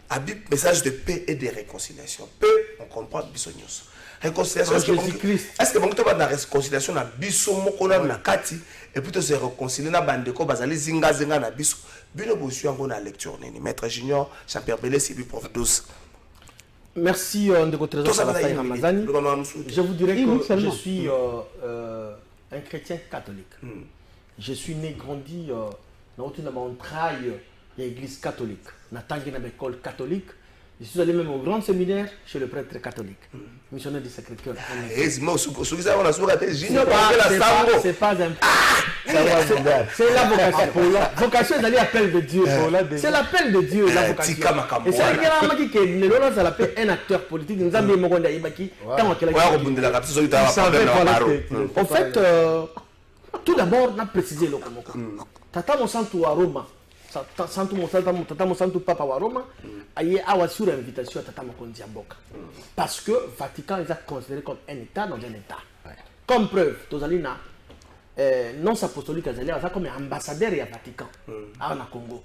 habite message de paix et de réconciliation. Paix, on comprend Bissonios. Réconciliation, est-ce que bon, tu vas dans la réconciliation, na biso mokona na kati, et puis tu se réconcilier na bandeko, bazali zinga na biso. Bino bosu en la lecture, Maître Junior, Jean-Pierre Bellet, c'est lui prof 12. Merci de votre Ramazani. Je vous dirais que je suis un chrétien catholique. Je suis né, grandi dans une entraille de l'église catholique. Dans l'école catholique. Je suis allé même au grand séminaire chez le prêtre catholique, missionnaire du Sacré-Cœur. C'est pas un... C'est la vocation. La vocation, c'est l'appel de Dieu. C'est l'appel de Dieu, la vocation. Et c'est que un acteur politique. Nous avons en fait, tout d'abord, on a précisé le Komoko. Tata Monsanto à Roma. Tata Monsanto Papa à Roma. Aïe, a sur invitation à Tata Mokondi Mboka. Parce que le Vatican est considéré comme un État dans un État. Comme preuve, Tozalina, non apostolique, comme ambassadeur et Vatican. À Congo.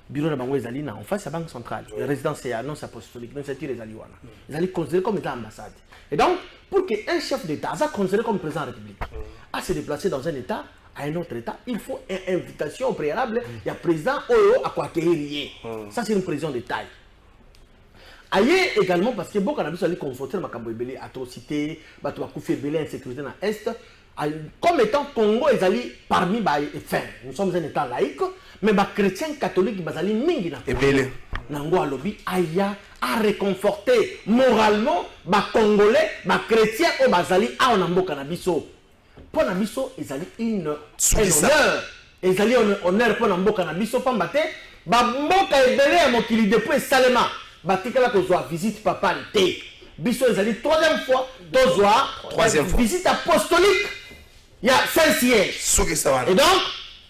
Bureau de Bango Zalina, en face, c'est la Banque centrale. La résidence est non apostolique, non c'est les Aliwana. Ils allaient considérer comme État ambassade. Et donc, pour qu'un chef d'État soit considéré comme président de la République, à se déplacer dans un État, à un autre État, il faut une invitation au préalable. Il y a président Oyo à quoi qu'il. Ça, c'est une prévision de taille. Ailleurs également, parce que beaucoup d'habitude, ils confrontent les atrocités, l'insécurité dans l'Est. Comme étant Congo, ils allaient parmi les fins. Nous sommes un État laïque, mais les chrétiens catholiques, ils allaient mingi na Congo. Nango alobi aya a réconforter moralement les Congolais, les chrétiens ou les alliés à Onamboka na biso. Pour Nabiso, ils allaient un honneur. Ils allaient un honneur pour Namboka Nabiso. Pour Mbate, Mboka est belé à Mokili depuis Salema. Batikala que soit visite papale. Biso, ils allaient troisième fois. Troisième fois. Visite apostolique. Il y a 5 sièges. Et donc,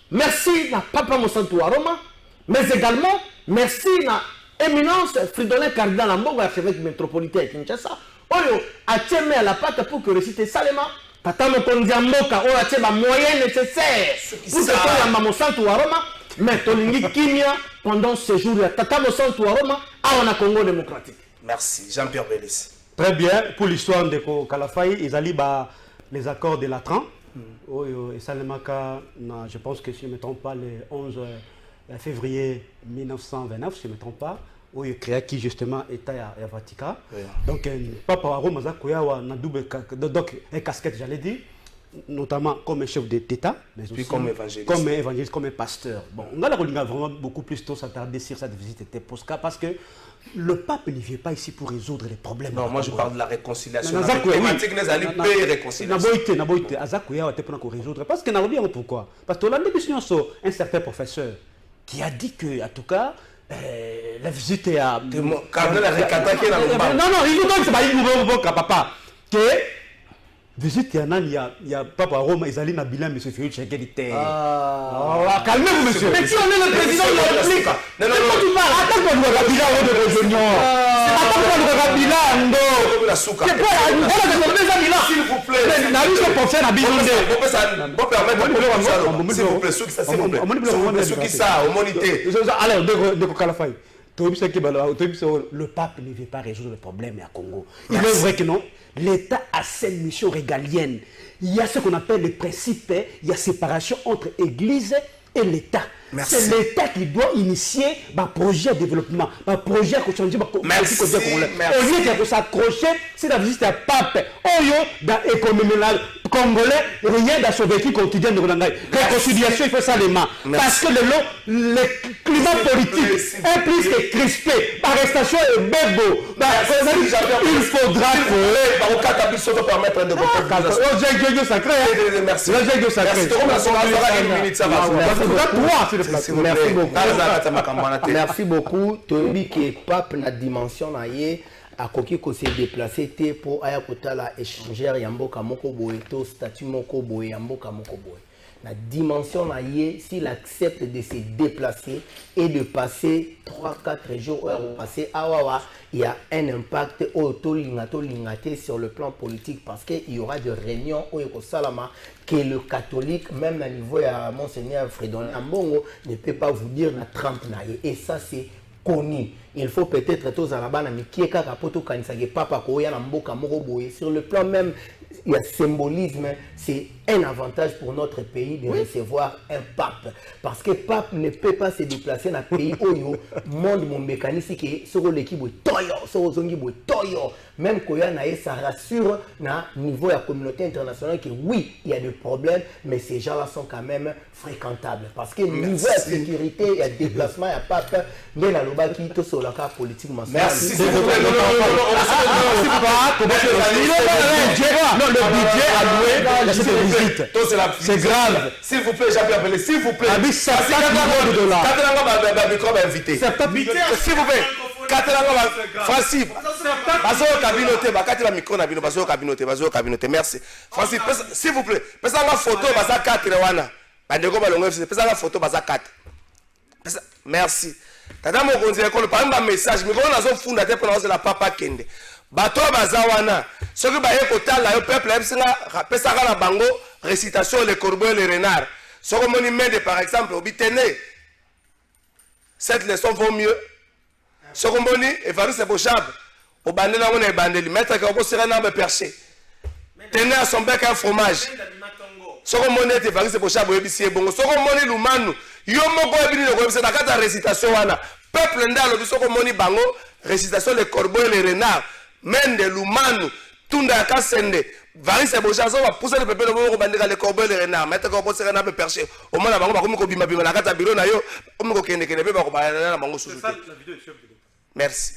merci à Papa Monsanto à Roma. Mais également, merci à Éminence Fridolin Cardinal Ambogo, archevêque métropolitain de Kinshasa. Oyo a tienné à la pâte pour que réciter Salema. Tata Mokondi Mboka, on a des moyens nécessaires pour que tu aies Monsanto à Roma, mais Tolingi Kimia pendant ce jour-là. Tata Monsanto à Roma, on a Congo démocratique. Merci, Jean-Pierre Bellis. Très bien, pour l'histoire de Kalafai, ils allaient les accords de Latran. Et Salemaka, je pense que si je ne me trompe pas, le 11 février 1929, si je ne me trompe pas, où il créa qui justement était à Vatican. Donc, Papa Roma Zakoyawa na double casquette, j'allais dire, notamment comme un chef d'État, mais aussi comme évangéliste, comme un pasteur. Bon, on a vraiment beaucoup plus tôt s'attarder sur cette visite était Posca parce que le pape ne vient pas ici pour résoudre les problèmes. Non, moi je parle de la réconciliation. La thématique n'est pas paix et réconciliation. Naboïté, Azakoya était pour résoudre. Parce que nous avons pourquoi? Parce que là, nous un certain professeur qui a dit que, en tout cas, la visite est à... Non, il nous donne, c'est pas une papa. Que visite, il y a Papa Roma, ils allaient dans le bilan, monsieur Félix Chekelité. Calmez-vous, monsieur. Mais si on est le président de la République, non, tu parles. Attends qu'on voit le bilan de réunion. Attends qu'on voit le bilan. C'est quoi la s'il vous plaît. N'a pas pour faire la bilan. Vous permettre s'il vous plaît, s'il vous plaît, ceux qui ça, au monité. Alors, de Kalafai. Le pape ne veut pas résoudre le problème à Congo. Il est vrai que non. L'État a ses missions régaliennes. Il y a ce qu'on appelle le principe, il y a séparation entre l'Église et l'État. C'est l'État qui doit initier un projet de développement, un projet de changer. Merci. Au lieu de s'accrocher, c'est la visite à pape. Oyo, dans l'économie, Congolais, rien dans son vécu quotidien de Ronangaï. Réconciliation, il faut ça les mains. Parce que le climat politique est plus que crispé. Arrestation est bébo. Il faudra que... permettre de merci. Merci beaucoup. Tobi que pape na dimension na ye akoki ko se déplacer te pour aya kotala échangeur ya mboka moko boye to statut moko boye ya mboka moko boye. La dimension na ye s'il accepte de se déplacer et de passer 3-4 jours passer awawa, il y a un impact auto-lingate sur le plan politique parce qu'il y aura des réunions au Salama que le catholique, même à niveau à Monseigneur Fredon Ambongo, ne peut pas vous dire la trempe na ye. Et ça c'est connu. Il faut peut-être tous à la base mais qui est capoto kanisage papa koya na mboka moko boye sur le plan même il y a symbolisme, c'est un avantage pour notre pays de recevoir un pape. Parce que le pape ne peut pas se déplacer dans le pays où le monde mon mécanisme qui est sur l'équipe toyo. Même quand ça rassure na niveau de la communauté internationale que oui, il y a des problèmes, mais ces gens-là sont quand même fréquentables. Parce que niveau de sécurité, il y a déplacement, il y a pape, mais la loba qui est sur la carte politique. Merci. Non, le budget alloué, c'est grave. S'il vous plaît, j'avais appelé, s'il vous plaît. $70 millions. S'il vous plaît. Francis, merci. Francis, s'il vous plaît, pesa la photo, basa 4 wana. Bandeko balongo, pesa la photo, basa 4. Merci. Tata mo konzi ekolo, par exemple, message, mais on a zo funda te pour la papa kende. Bato bazawana soki baye kotala yo peuple pesaka na bango récitation les corbeaux et les renards soko moni mende par exemple obitene cette leçon vaut mieux soko moni Evariste Bochab obandeli nango na ebandeli maître ka obosera na be perché tenez à son bec un fromage soko moni ete Evariste Bochab oyebisi ebongo soko moni lumanu yo moko ebini na koyebisa na kati ya récitation wana peuple nde alobi soko moni bango récitation les corbeaux et les renards Mende Lumanu Tunda Kasende Variste Bochab so va pousser le peuple de bandika les corbeaux les renards mettre ko poser na be perché au moins na bango ba ko bima bima na kata biro na yo o ko kende kende be ba ko ba na bango susu. Merci.